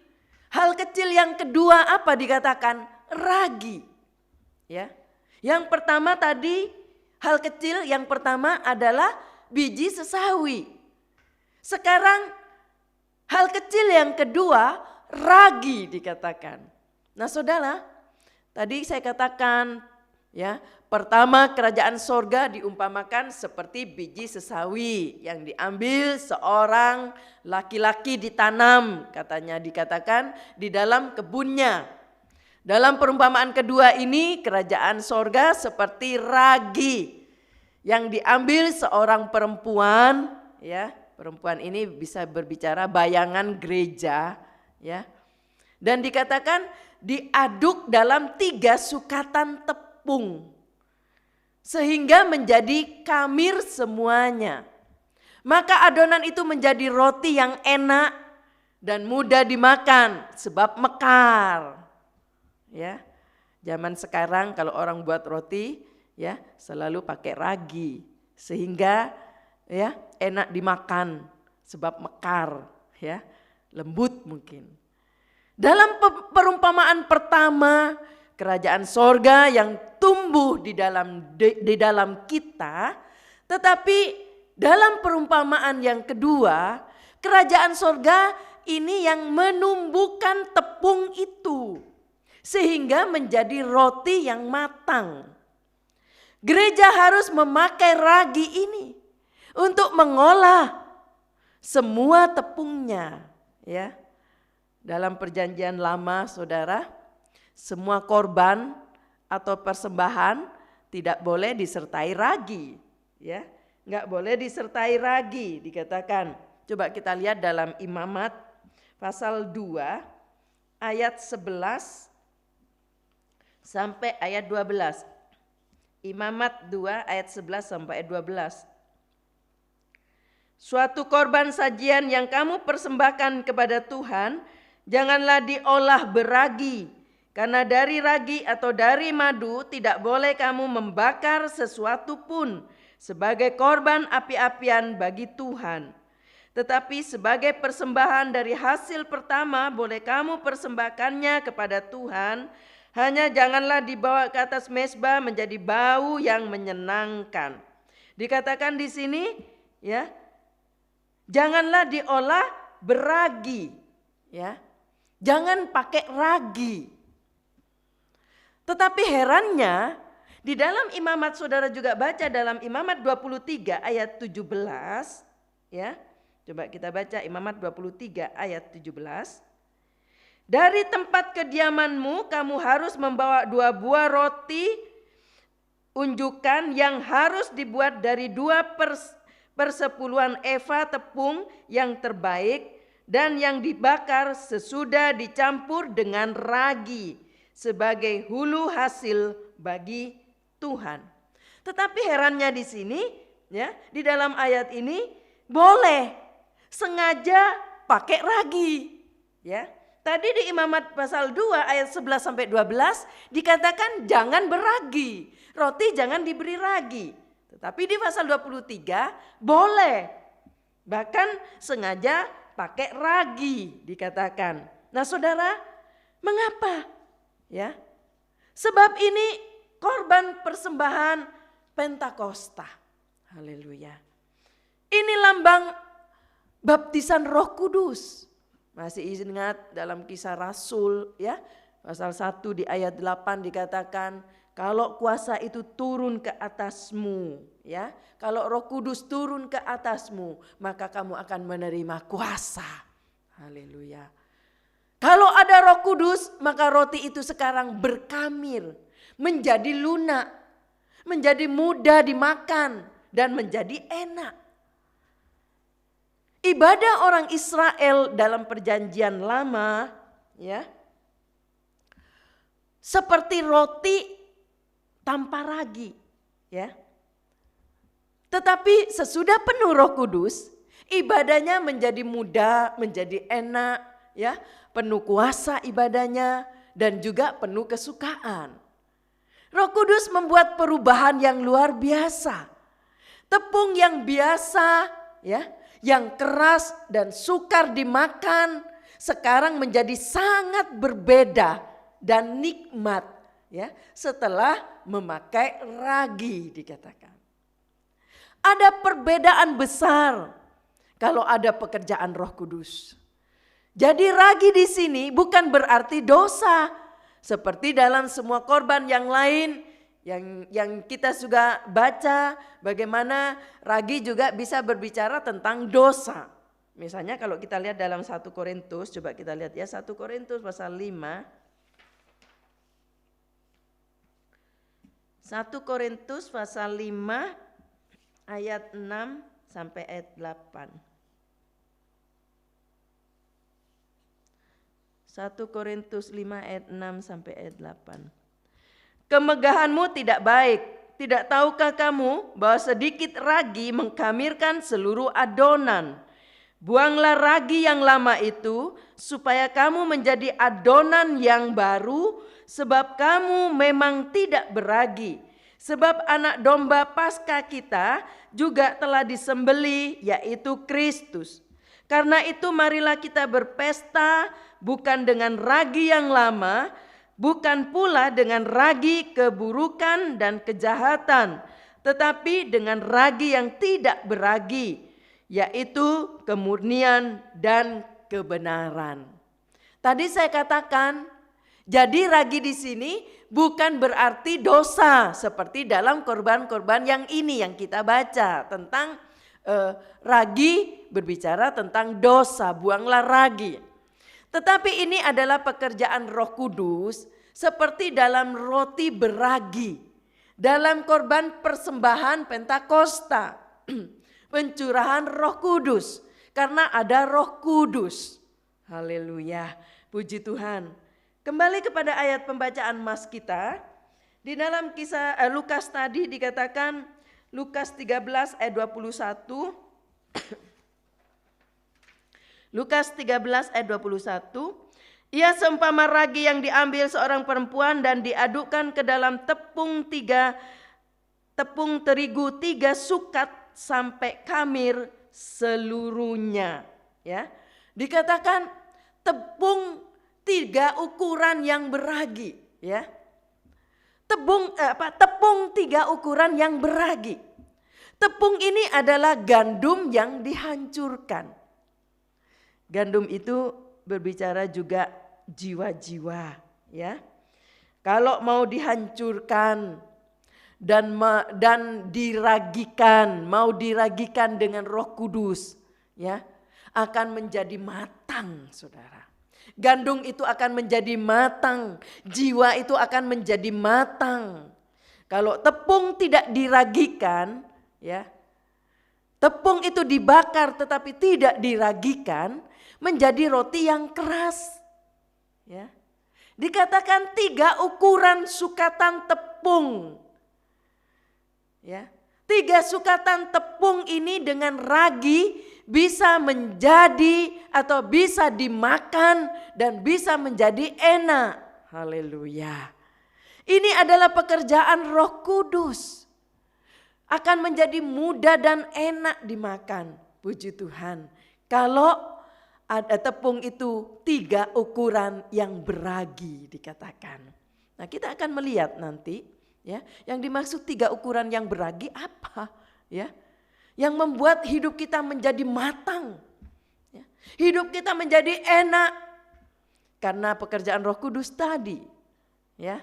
Hal kecil yang kedua apa dikatakan? Ragi. Ya. Yang pertama tadi, hal kecil yang pertama adalah biji sesawi. Sekarang hal kecil yang kedua, ragi dikatakan. Nah, Saudara, tadi saya katakan, ya, pertama kerajaan sorga diumpamakan seperti biji sesawi yang diambil seorang laki-laki ditanam, katanya dikatakan di dalam kebunnya. Dalam perumpamaan kedua ini, kerajaan sorga seperti ragi yang diambil seorang perempuan, ya. Perempuan ini bisa berbicara bayangan gereja, ya. Dan dikatakan diaduk dalam 3 sukatan tepung sehingga menjadi kamir semuanya. Maka adonan itu menjadi roti yang enak dan mudah dimakan sebab mekar. Ya, zaman sekarang kalau orang buat roti, ya selalu pakai ragi sehingga ya enak dimakan sebab mekar, ya lembut mungkin. Dalam perumpamaan pertama, kerajaan sorga yang tumbuh di dalam kita, tetapi dalam perumpamaan yang kedua, kerajaan sorga ini yang menumbuhkan tepung itu sehingga menjadi roti yang matang. Gereja harus memakai ragi ini untuk mengolah semua tepungnya, ya. Dalam perjanjian lama, saudara, semua korban atau persembahan tidak boleh disertai ragi, ya. Enggak boleh disertai ragi, dikatakan. Coba kita lihat dalam Imamat pasal 2 ayat 11 sampai ayat 12. Imamat 2 ayat 11 sampai ayat 12. Suatu korban sajian yang kamu persembahkan kepada Tuhan, janganlah diolah beragi, karena dari ragi atau dari madu tidak boleh kamu membakar sesuatu pun sebagai korban api-apian bagi Tuhan. Tetapi sebagai persembahan dari hasil pertama boleh kamu persembahkannya kepada Tuhan. Hanya janganlah dibawa ke atas mezbah menjadi bau yang menyenangkan. Dikatakan di sini, ya, janganlah diolah beragi, ya, jangan pakai ragi. Tetapi herannya, di dalam Imamat saudara juga baca dalam Imamat 23 ayat 17, ya, coba kita baca Imamat 23 ayat 17. Dari tempat kediamanmu kamu harus membawa 2 buah roti unjukan yang harus dibuat dari 2/10 eva tepung yang terbaik dan yang dibakar sesudah dicampur dengan ragi sebagai hulu hasil bagi Tuhan. Tetapi herannya di sini, ya, di dalam ayat ini boleh sengaja pakai ragi, ya. Tadi di Imamat pasal 2 ayat 11 sampai 12 dikatakan jangan beragi, roti jangan diberi ragi. Tetapi di pasal 23 boleh, bahkan sengaja pakai ragi dikatakan. Nah saudara, mengapa? Ya, sebab ini korban persembahan Pentakosta. Haleluya. Ini lambang baptisan Roh Kudus. Masih ingat dalam Kisah Rasul, ya, pasal 1 di ayat 8 dikatakan kalau kuasa itu turun ke atasmu, ya, kalau Roh Kudus turun ke atasmu, maka kamu akan menerima kuasa. Haleluya. Kalau ada Roh Kudus, maka roti itu sekarang berkamir, menjadi lunak, menjadi mudah dimakan dan menjadi enak. Ibadah orang Israel dalam perjanjian lama, ya, seperti roti tanpa ragi, ya. Tetapi sesudah penuh Roh Kudus, ibadahnya menjadi mudah, menjadi enak, ya, penuh kuasa ibadahnya dan juga penuh kesukaan. Roh Kudus membuat perubahan yang luar biasa. Tepung yang biasa, ya, yang keras dan sukar dimakan sekarang menjadi sangat berbeda dan nikmat, ya, setelah memakai ragi dikatakan. Ada perbedaan besar kalau ada pekerjaan Roh Kudus. Jadi ragi di sini bukan berarti dosa seperti dalam semua korban yang lain. Yang kita juga baca bagaimana ragi juga bisa berbicara tentang dosa. Misalnya kalau kita lihat dalam 1 Korintus, coba kita lihat ya 1 Korintus pasal 5. 1 Korintus pasal 5 ayat 6 sampai ayat 8. 1 Korintus 5 ayat 6 sampai ayat 8. Kemegahanmu tidak baik. Tidak tahukah kamu bahwa sedikit ragi mengkamirkan seluruh adonan? Buanglah ragi yang lama itu supaya kamu menjadi adonan yang baru, sebab kamu memang tidak beragi. Sebab anak domba Paskah kita juga telah disembelih, yaitu Kristus. Karena itu marilah kita berpesta bukan dengan ragi yang lama, bukan pula dengan ragi keburukan dan kejahatan, tetapi dengan ragi yang tidak beragi, yaitu kemurnian dan kebenaran. Tadi saya katakan, jadi ragi di sini bukan berarti dosa seperti dalam korban-korban yang ini yang kita baca tentang ragi berbicara tentang dosa, buanglah ragi. Tetapi ini adalah pekerjaan Roh Kudus seperti dalam roti beragi, dalam korban persembahan Pentakosta, pencurahan Roh Kudus, karena ada Roh Kudus. Haleluya, puji Tuhan. Kembali kepada ayat pembacaan mas kita, di dalam kisah Lukas tadi dikatakan, Lukas 13 ayat 21, Lukas 13 ayat 21, ia seumpama ragi yang diambil seorang perempuan dan diadukkan ke dalam tepung terigu 3 sukat sampai kamir seluruhnya. Ya, dikatakan tepung 3 ukuran yang beragi. Ya, tepung 3 ukuran yang beragi. Tepung ini adalah gandum yang dihancurkan. Gandum itu berbicara juga jiwa-jiwa, ya. Kalau mau dihancurkan dan diragikan, mau diragikan dengan Roh Kudus, ya, akan menjadi matang, Saudara. Gandum itu akan menjadi matang, jiwa itu akan menjadi matang. Kalau tepung tidak diragikan, ya, tepung itu dibakar tetapi tidak diragikan, menjadi roti yang keras. Ya. Dikatakan 3 ukuran sukatan tepung. Ya. 3 sukatan tepung ini dengan ragi bisa menjadi atau bisa dimakan dan bisa menjadi enak. Haleluya. Ini adalah pekerjaan Roh Kudus. Akan menjadi mudah dan enak dimakan. Puji Tuhan. Kalau ada tepung itu 3 ukuran yang beragi dikatakan. Nah, kita akan melihat nanti, ya, yang dimaksud 3 ukuran yang beragi apa, ya? Yang membuat hidup kita menjadi matang. Ya. Hidup kita menjadi enak karena pekerjaan Roh Kudus tadi, ya.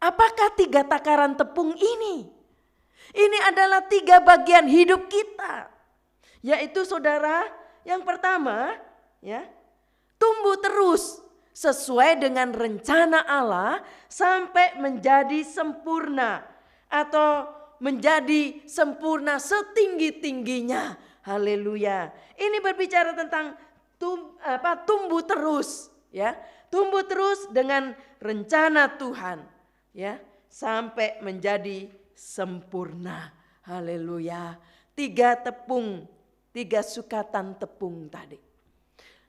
Apakah 3 takaran tepung ini? Ini adalah 3 bagian hidup kita. Yaitu Saudara, yang pertama, ya, tumbuh terus sesuai dengan rencana Allah sampai menjadi sempurna atau menjadi sempurna setinggi-tingginya. Haleluya. Ini berbicara tentang tumbuh terus, ya. Tumbuh terus dengan rencana Tuhan, ya, sampai menjadi sempurna. Haleluya. 3 tepung, 3 sukatan tepung tadi.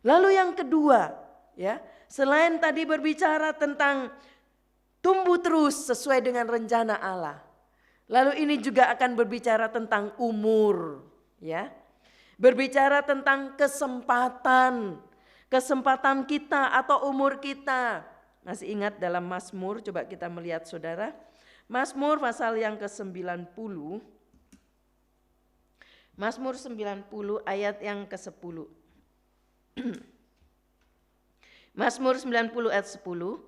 Lalu yang kedua, ya, selain tadi berbicara tentang tumbuh terus sesuai dengan rencana Allah. Lalu ini juga akan berbicara tentang umur, ya. Berbicara tentang kesempatan kita atau umur kita. Masih ingat dalam Mazmur, coba kita melihat Saudara. Mazmur pasal yang ke-90. Mazmur 90 ayat yang ke-10. Mazmur 90 ayat 10.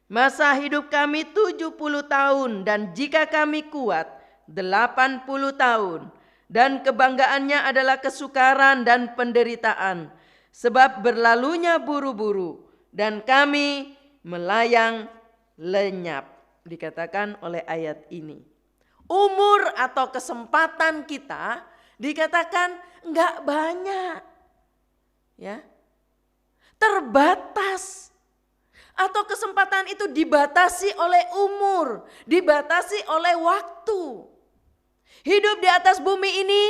Masa hidup kami 70 tahun dan jika kami kuat 80 tahun. Dan kebanggaannya adalah kesukaran dan penderitaan. Sebab berlalunya buru-buru dan kami melayang lenyap. dikatakan oleh ayat ini. Umur atau kesempatan kita dikatakan enggak banyak. Ya. Terbatas. Atau kesempatan itu dibatasi oleh umur, dibatasi oleh waktu. Hidup di atas bumi ini,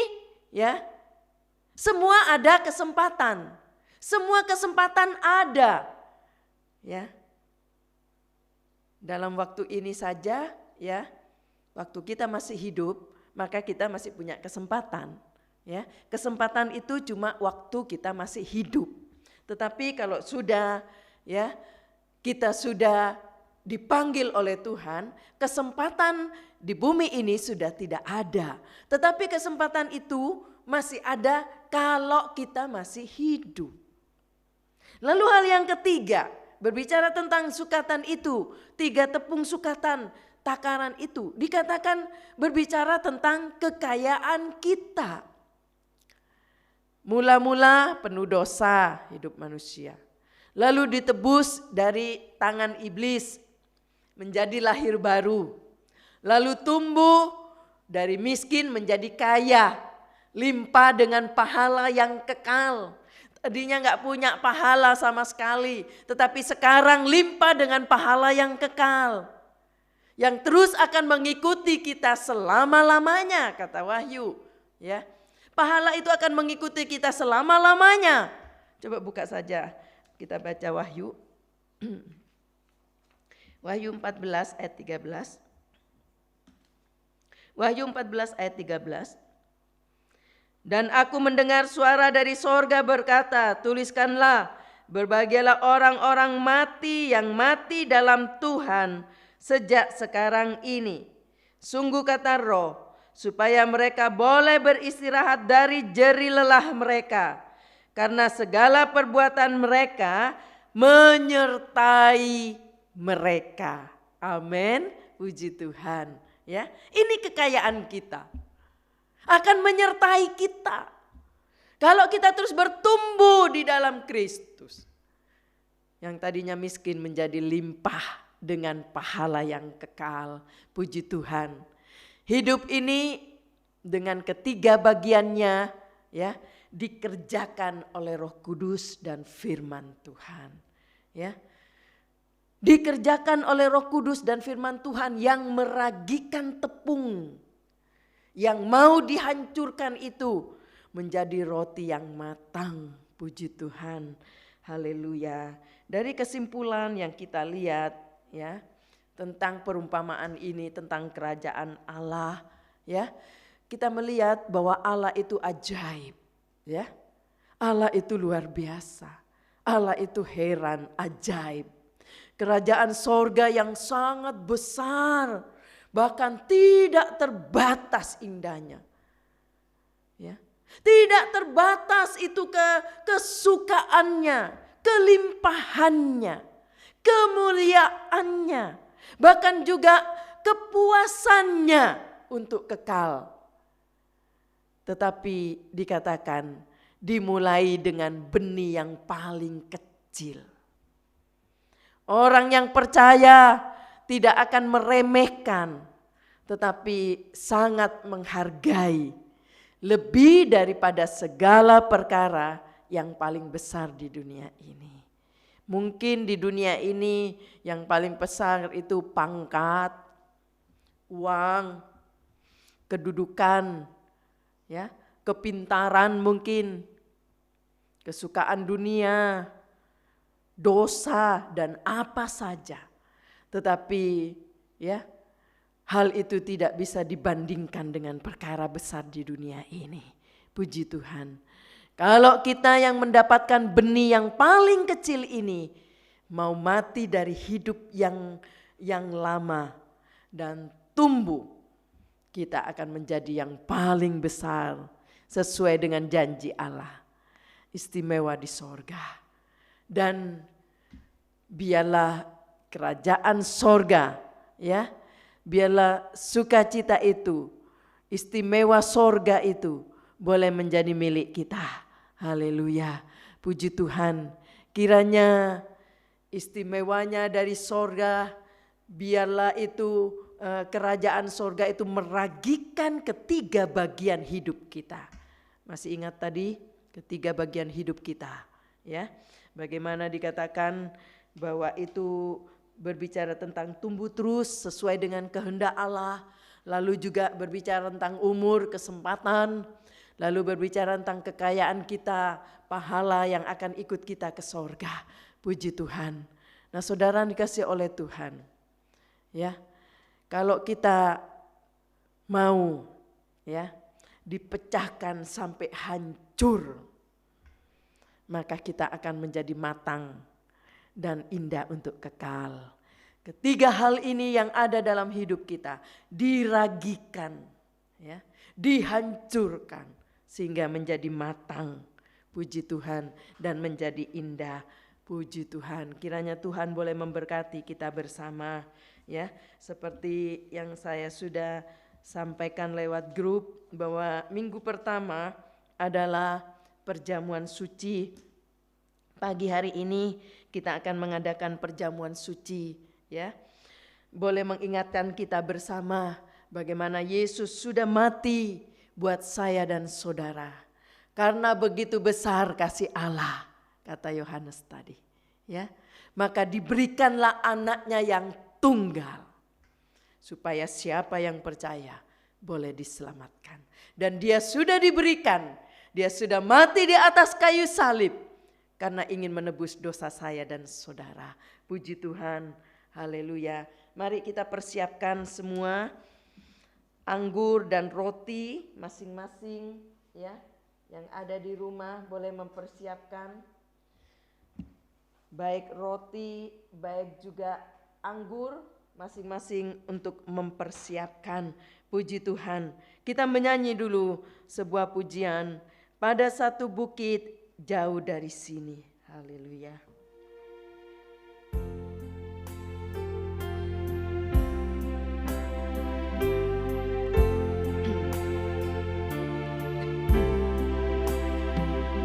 ya, semua ada kesempatan. Semua kesempatan ada. Ya. Dalam waktu ini saja, ya, waktu kita masih hidup, maka kita masih punya kesempatan. Ya, kesempatan itu cuma waktu kita masih hidup. Tetapi kalau sudah, ya, kita sudah dipanggil oleh Tuhan, kesempatan di bumi ini sudah tidak ada. Tetapi kesempatan itu masih ada kalau kita masih hidup. Lalu hal yang ketiga, berbicara tentang sukatan itu, 3 tepung sukatan takaran itu, dikatakan berbicara tentang kekayaan kita. Mula-mula penuh dosa hidup manusia. Lalu ditebus dari tangan iblis menjadi lahir baru. Lalu tumbuh dari miskin menjadi kaya. Limpah dengan pahala yang kekal. Tadinya gak punya pahala sama sekali. Tetapi sekarang limpah dengan pahala yang kekal. Yang terus akan mengikuti kita selama-lamanya, kata Wahyu. Ya, pahala itu akan mengikuti kita selama-lamanya. Coba buka saja. Kita baca Wahyu. Wahyu 14 ayat 13. Wahyu 14 ayat 13. Dan aku mendengar suara dari sorga berkata, tuliskanlah, berbahagialah orang-orang mati yang mati dalam Tuhan sejak sekarang ini. Sungguh kata Roh, supaya mereka boleh beristirahat dari jeri lelah mereka. Karena segala perbuatan mereka menyertai mereka. Amin. Puji Tuhan. Ya, ini kekayaan kita. Akan menyertai kita. Kalau kita terus bertumbuh di dalam Kristus. Yang tadinya miskin menjadi limpah dengan pahala yang kekal. Puji Tuhan. Hidup ini dengan ketiga bagiannya, ya, dikerjakan oleh Roh Kudus dan firman Tuhan. Ya. Dikerjakan oleh Roh Kudus dan firman Tuhan yang meragikan tepung. Yang mau dihancurkan itu menjadi roti yang matang. Puji Tuhan. Haleluya. Dari kesimpulan yang kita lihat, ya, tentang perumpamaan ini, tentang kerajaan Allah, ya, kita melihat bahwa Allah itu ajaib. Ya, Allah itu luar biasa. Allah itu heran, ajaib. Kerajaan sorga yang sangat besar, bahkan tidak terbatas indahnya. Ya, tidak terbatas itu kesukaannya, kelimpahannya, kemuliaannya, bahkan juga kepuasannya untuk kekal. Tetapi dikatakan dimulai dengan benih yang paling kecil. Orang yang percaya tidak akan meremehkan, tetapi sangat menghargai lebih daripada segala perkara yang paling besar di dunia ini. Mungkin di dunia ini yang paling besar itu pangkat, uang, kedudukan, ya, kepintaran mungkin, kesukaan dunia, dosa dan apa saja. Tetapi ya, hal itu tidak bisa dibandingkan dengan perkara besar di dunia ini. Puji Tuhan. Kalau kita yang mendapatkan benih yang paling kecil ini mau mati dari hidup yang lama dan tumbuh, kita akan menjadi yang paling besar sesuai dengan janji Allah. Istimewa di sorga. Dan biarlah kerajaan sorga, ya, biarlah sukacita itu, istimewa sorga itu boleh menjadi milik kita. Haleluya, puji Tuhan. Kiranya istimewanya dari sorga biarlah itu kerajaan sorga itu meragikan ketiga bagian hidup kita. Masih ingat tadi ketiga bagian hidup kita, ya? Bagaimana dikatakan bahwa itu berbicara tentang tumbuh terus sesuai dengan kehendak Allah, lalu juga berbicara tentang umur, kesempatan, lalu berbicara tentang kekayaan kita, pahala yang akan ikut kita ke sorga. Puji Tuhan. Nah, saudara dikasih oleh Tuhan, ya, kalau kita mau, ya, dipecahkan sampai hancur, maka kita akan menjadi matang dan indah untuk kekal. Ketiga hal ini yang ada dalam hidup kita diragikan, ya, dihancurkan sehingga menjadi matang. Puji Tuhan, dan menjadi indah. Puji Tuhan. Kiranya Tuhan boleh memberkati kita bersama, ya. Seperti yang saya sudah sampaikan lewat grup bahwa minggu pertama adalah perjamuan suci. Pagi hari ini kita akan mengadakan perjamuan suci, ya. Boleh mengingatkan kita bersama bagaimana Yesus sudah mati buat saya dan saudara. Karena begitu besar kasih Allah, kata Yohanes tadi, ya. Maka diberikanlah anaknya yang tunggal supaya siapa yang percaya boleh diselamatkan. Dan dia sudah diberikan, dia sudah mati di atas kayu salib karena ingin menebus dosa saya dan saudara. Puji Tuhan, haleluya. Mari kita persiapkan semua anggur dan roti masing-masing, ya. Yang ada di rumah boleh mempersiapkan baik roti, baik juga anggur masing-masing untuk mempersiapkan. Puji Tuhan. Kita menyanyi dulu sebuah pujian, pada satu bukit jauh dari sini. Haleluya.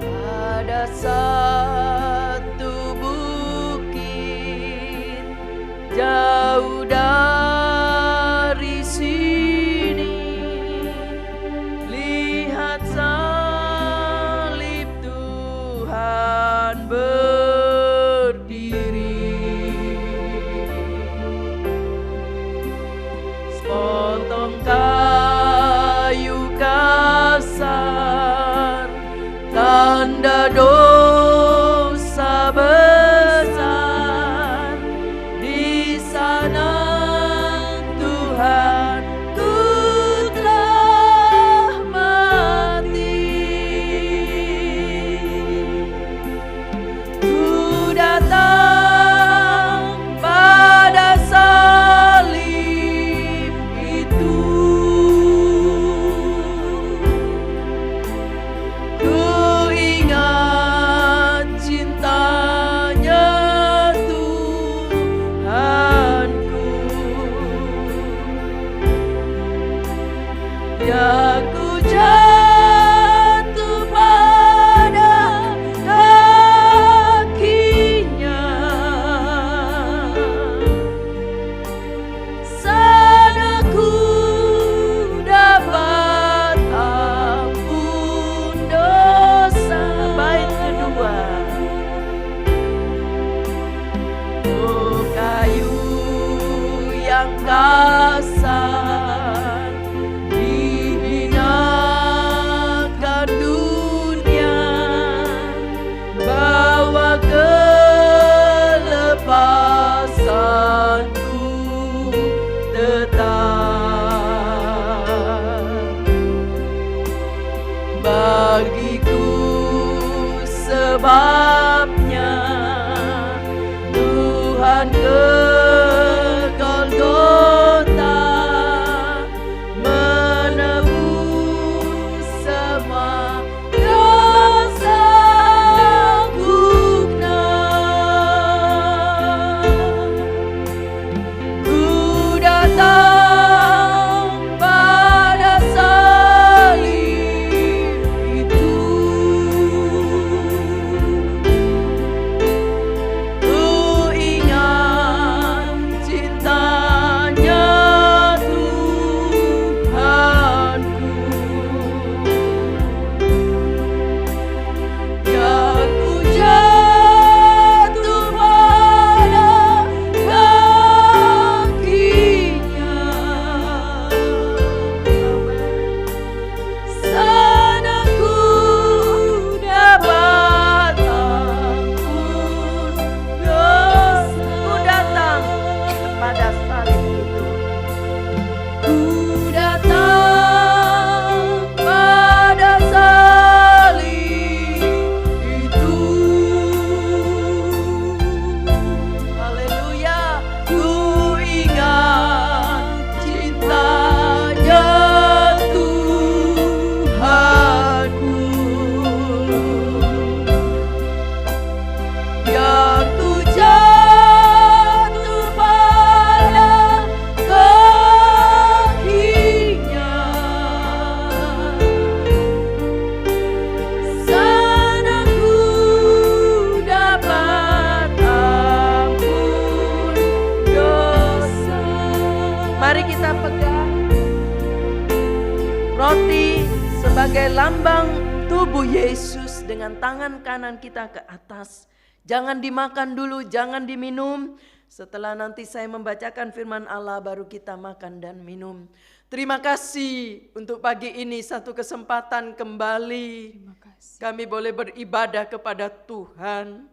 Pada satu bukit jauh dari sini, lihat salib Tuhan berdiri, sepotong kayu kasar, tanda dosa besar. Di sana Tuhan ku telah mati. Ku datang pada salib itu, aku jatuh pada kakinya, sana ku dapat ampun dosa. Bait kedua, oh kayu yang kasar dihinakan dunia, bawa kelepasanku tetap. Bagiku sebabnya Tuhan ke Golgota, Mari kita pegang roti sebagai lambang tubuh Yesus dengan tangan kanan kita ke atas. Jangan dimakan dulu, jangan diminum. Setelah nanti saya membacakan firman Allah baru kita makan dan minum. Terima kasih untuk pagi ini satu kesempatan kembali. Kami boleh beribadah kepada Tuhan.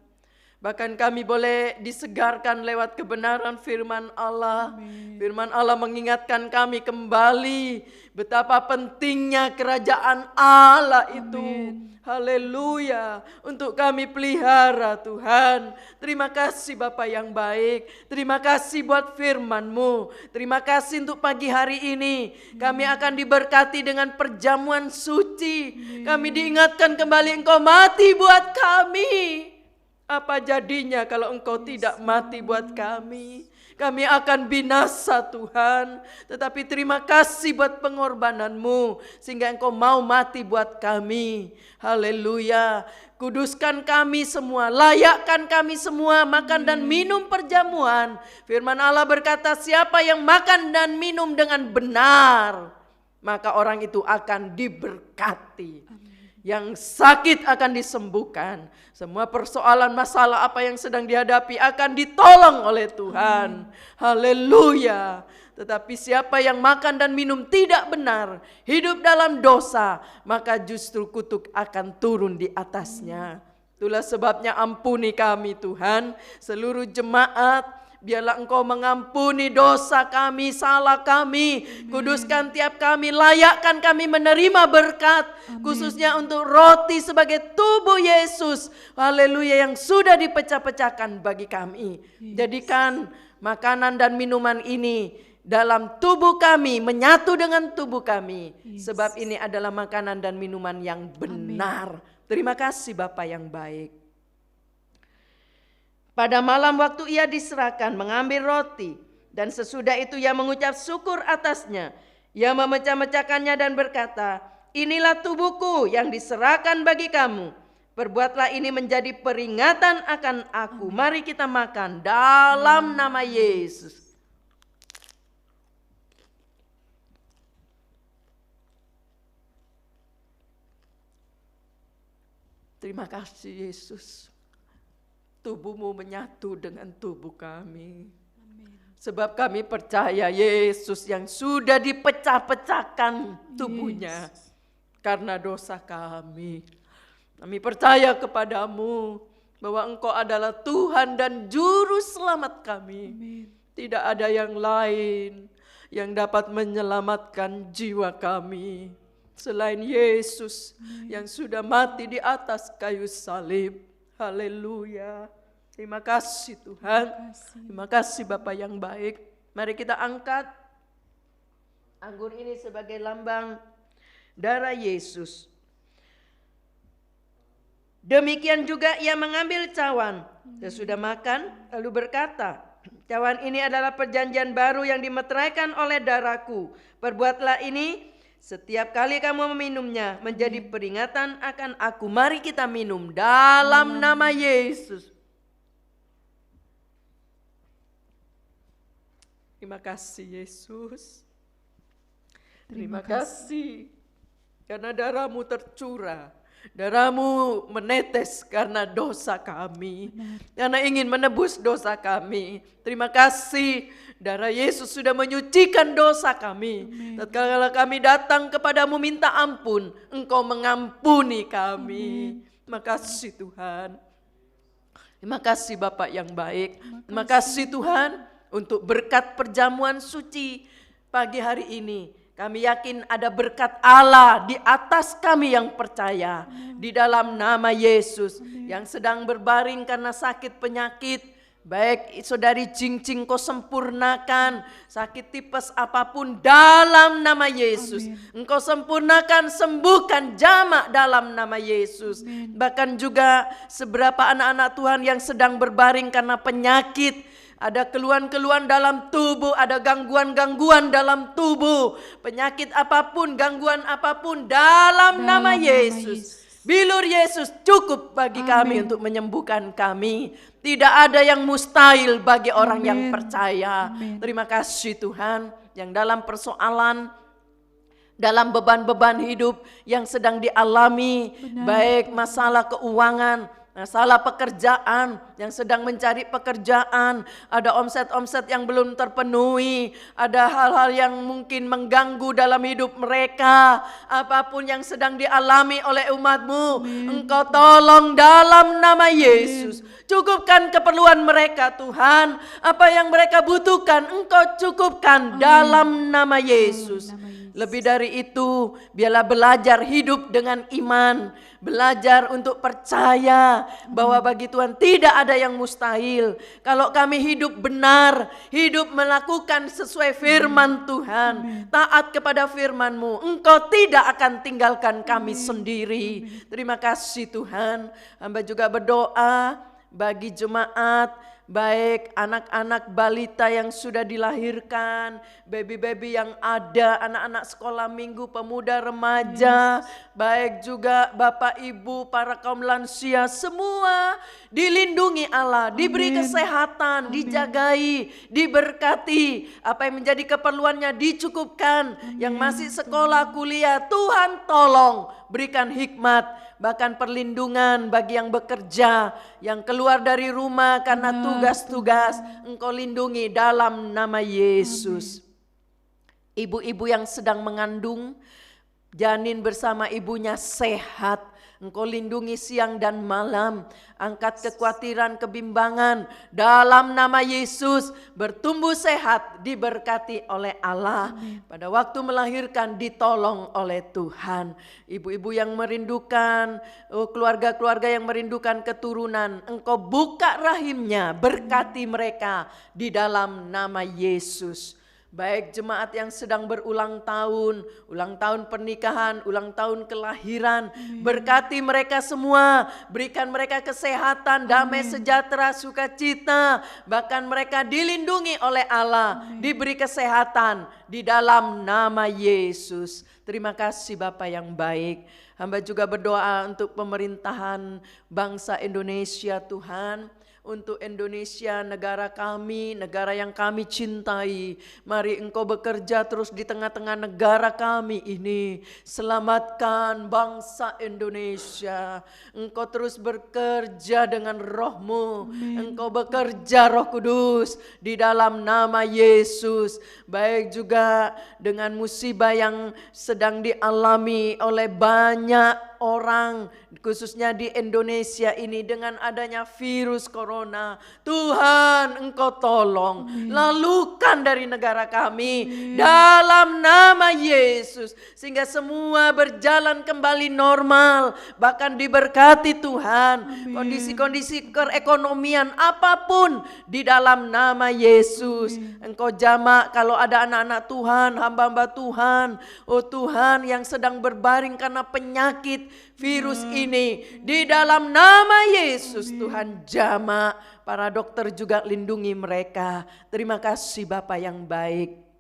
Bahkan kami boleh disegarkan lewat kebenaran firman Allah. Amin. Firman Allah mengingatkan kami kembali betapa pentingnya kerajaan Allah itu. Amin. Haleluya, untuk kami pelihara Tuhan. Terima kasih Bapa yang baik. Terima kasih buat firman-Mu. Terima kasih untuk pagi hari ini. Kami akan diberkati dengan perjamuan suci. Kami diingatkan kembali Engkau mati buat kami. Apa jadinya kalau Engkau tidak mati buat kami? Kami akan binasa Tuhan. Tetapi terima kasih buat pengorbanan-Mu. Sehingga Engkau mau mati buat kami. Haleluya. Kuduskan kami semua. Layakkan kami semua makan dan minum perjamuan. Firman Allah berkata, siapa yang makan dan minum dengan benar, maka orang itu akan diberkati. Yang sakit akan disembuhkan. Semua persoalan masalah apa yang sedang dihadapi akan ditolong oleh Tuhan. Haleluya. Tetapi siapa yang makan dan minum tidak benar, hidup dalam dosa, maka justru kutuk akan turun di atasnya. Itulah sebabnya ampuni kami Tuhan, seluruh jemaat. Biarlah Engkau mengampuni dosa kami, salah kami. Amen. Kuduskan tiap kami, layakkan kami menerima berkat. Amen. Khususnya untuk roti sebagai tubuh Yesus. Haleluya, yang sudah dipecah-pecahkan bagi kami. Yes. Jadikan makanan dan minuman ini dalam tubuh kami, menyatu dengan tubuh kami. Yes. Sebab ini adalah makanan dan minuman yang benar. Amen. Terima kasih Bapa yang baik. Pada malam waktu ia diserahkan mengambil roti, dan sesudah itu ia mengucap syukur atasnya. Ia memecah-mecahkannya dan berkata, inilah tubuhku yang diserahkan bagi kamu. Perbuatlah ini menjadi peringatan akan aku. Mari kita makan dalam nama Yesus. Terima kasih Yesus. Tubuh-Mu menyatu dengan tubuh kami. Amin. Sebab kami percaya Yesus yang sudah dipecah-pecahkan tubuhnya. Yes. Karena dosa kami. Kami percaya kepadamu bahwa Engkau adalah Tuhan dan Juru Selamat kami. Amin. Tidak ada yang lain yang dapat menyelamatkan jiwa kami selain Yesus. Amin. Yang sudah mati di atas kayu salib. Haleluya. Terima kasih Tuhan. Terima kasih Bapa yang baik. Mari kita angkat anggur ini sebagai lambang darah Yesus. Demikian juga ia mengambil cawan. Sesudah makan lalu berkata, cawan ini adalah perjanjian baru yang dimeteraikan oleh darahku. Perbuatlah ini setiap kali kamu meminumnya menjadi peringatan akan aku. Mari kita minum dalam nama Yesus. Terima kasih Yesus. Terima kasih karena darah-Mu tercurah. Darah-Mu menetes karena dosa kami. Benar. Karena ingin menebus dosa kami. Terima kasih darah Yesus sudah menyucikan dosa kami. Tatkala kami datang kepadamu minta ampun, Engkau mengampuni kami. Terima kasih Tuhan. Terima kasih Bapak yang baik. Terima kasih Tuhan untuk berkat perjamuan suci pagi hari ini. Kami yakin ada berkat Allah di atas kami yang percaya. Di dalam nama Yesus. Yang sedang berbaring karena sakit penyakit. Baik saudari Jing-Jing kau sempurnakan. Sakit tipes apapun dalam nama Yesus. Amin. Engkau sempurnakan, sembuhkan, jamak dalam nama Yesus. Amin. Bahkan juga seberapa anak-anak Tuhan yang sedang berbaring karena penyakit. Ada keluhan-keluhan dalam tubuh, ada gangguan-gangguan dalam tubuh. Penyakit apapun, gangguan apapun dalam nama Yesus. Bilur Yesus cukup bagi kami untuk menyembuhkan kami. Tidak ada yang mustahil bagi orang yang percaya. Terima kasih Tuhan, yang dalam persoalan, dalam beban-beban hidup yang sedang dialami, baik masalah keuangan, masalah pekerjaan, yang sedang mencari pekerjaan, ada omset-omset yang belum terpenuhi, ada hal-hal yang mungkin mengganggu dalam hidup mereka, apapun yang sedang dialami oleh umat-Mu, Engkau tolong dalam nama Yesus. Cukupkan keperluan mereka Tuhan, apa yang mereka butuhkan Engkau cukupkan dalam nama Yesus. Lebih dari itu, biarlah belajar hidup dengan iman, belajar untuk percaya bahwa bagi Tuhan tidak ada yang mustahil. Kalau kami hidup benar, hidup melakukan sesuai firman Tuhan, taat kepada firman-Mu, Engkau tidak akan tinggalkan kami sendiri. Terima kasih Tuhan. Hamba juga berdoa bagi jemaat, baik anak-anak balita yang sudah dilahirkan, baby-baby yang ada, anak-anak sekolah minggu, pemuda remaja, baik juga Bapak Ibu, para kaum lansia, semua dilindungi Allah, diberi kesehatan, dijagai, diberkati, apa yang menjadi keperluannya dicukupkan, yang masih sekolah, kuliah, Tuhan tolong berikan hikmat, bahkan perlindungan bagi yang bekerja, yang keluar dari rumah karena tugas-tugas, Engkau lindungi dalam nama Yesus. Ibu-ibu yang sedang mengandung, janin bersama ibunya sehat, Engkau lindungi siang dan malam. Angkat kekhawatiran, kebimbangan dalam nama Yesus. Bertumbuh sehat, diberkati oleh Allah. Pada waktu melahirkan ditolong oleh Tuhan. Ibu-ibu yang merindukan, keluarga-keluarga yang merindukan keturunan, Engkau buka rahimnya, berkati mereka di dalam nama Yesus. Baik jemaat yang sedang berulang tahun pernikahan, ulang tahun kelahiran, berkati mereka semua, berikan mereka kesehatan, damai sejahtera, sukacita, bahkan mereka dilindungi oleh Allah, diberi kesehatan di dalam nama Yesus. Terima kasih Bapa yang baik. Hamba juga berdoa untuk pemerintahan bangsa Indonesia Tuhan. Untuk Indonesia, negara kami, negara yang kami cintai. Mari Engkau bekerja terus di tengah-tengah negara kami ini. Selamatkan bangsa Indonesia. Engkau terus bekerja dengan Roh-Mu. Engkau bekerja Roh Kudus di dalam nama Yesus. Baik juga dengan musibah yang sedang dialami oleh banyak orang, khususnya di Indonesia ini dengan adanya virus corona. Tuhan Engkau tolong, lalukan dari negara kami dalam nama Yesus, sehingga semua berjalan kembali normal, bahkan diberkati Tuhan. Kondisi-kondisi perekonomian apapun di dalam nama Yesus. Engkau jamak kalau ada anak-anak Tuhan, hamba-hamba Tuhan, oh Tuhan, yang sedang berbaring karena penyakit virus ini, di dalam nama Yesus Tuhan jamak, para dokter juga lindungi mereka. Terima kasih Bapa yang baik.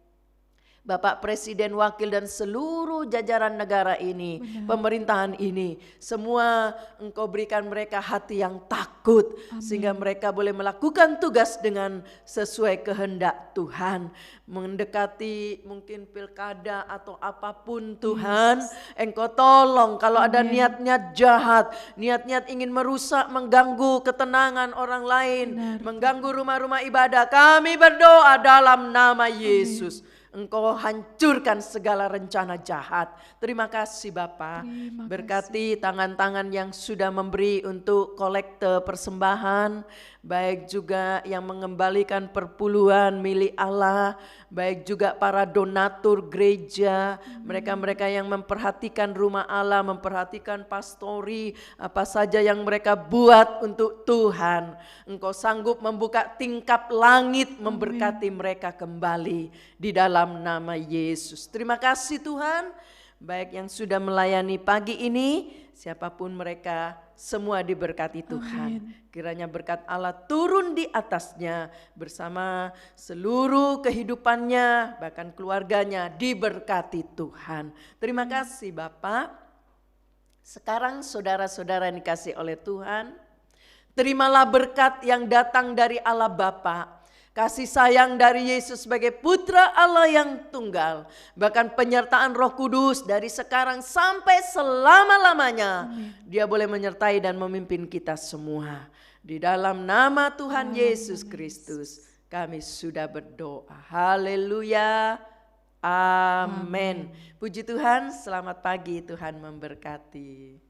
Bapak Presiden, Wakil dan seluruh jajaran negara ini, pemerintahan ini, semua Engkau berikan mereka hati yang takut, sehingga mereka boleh melakukan tugas dengan sesuai kehendak Tuhan. Mendekati mungkin pilkada atau apapun Tuhan, Engkau tolong kalau ada niat-niat jahat, niat-niat ingin merusak, mengganggu ketenangan orang lain, mengganggu rumah-rumah ibadah, kami berdoa dalam nama Yesus. Engkau hancurkan segala rencana jahat. Terima kasih Bapa. Berkati tangan-tangan yang sudah memberi untuk kolekte persembahan, baik juga yang mengembalikan perpuluhan milik Allah, baik juga para donatur gereja, mereka-mereka yang memperhatikan rumah Allah, memperhatikan pastori, apa saja yang mereka buat untuk Tuhan. Engkau sanggup membuka tingkap langit, memberkati mereka kembali di dalam nama Yesus. Terima kasih Tuhan, baik yang sudah melayani pagi ini, siapapun mereka, semua diberkati Tuhan. Kiranya berkat Allah turun di atasnya bersama seluruh kehidupannya, bahkan keluarganya diberkati Tuhan. Terima kasih Bapak. Sekarang saudara-saudara yang dikasih oleh Tuhan, terimalah berkat yang datang dari Allah Bapa, kasih sayang dari Yesus sebagai Putra Allah yang tunggal, bahkan penyertaan Roh Kudus dari sekarang sampai selama-lamanya. Dia boleh menyertai dan memimpin kita semua. Di dalam nama Tuhan Yesus Kristus kami sudah berdoa. Haleluya. Amin. Puji Tuhan, selamat pagi, Tuhan memberkati.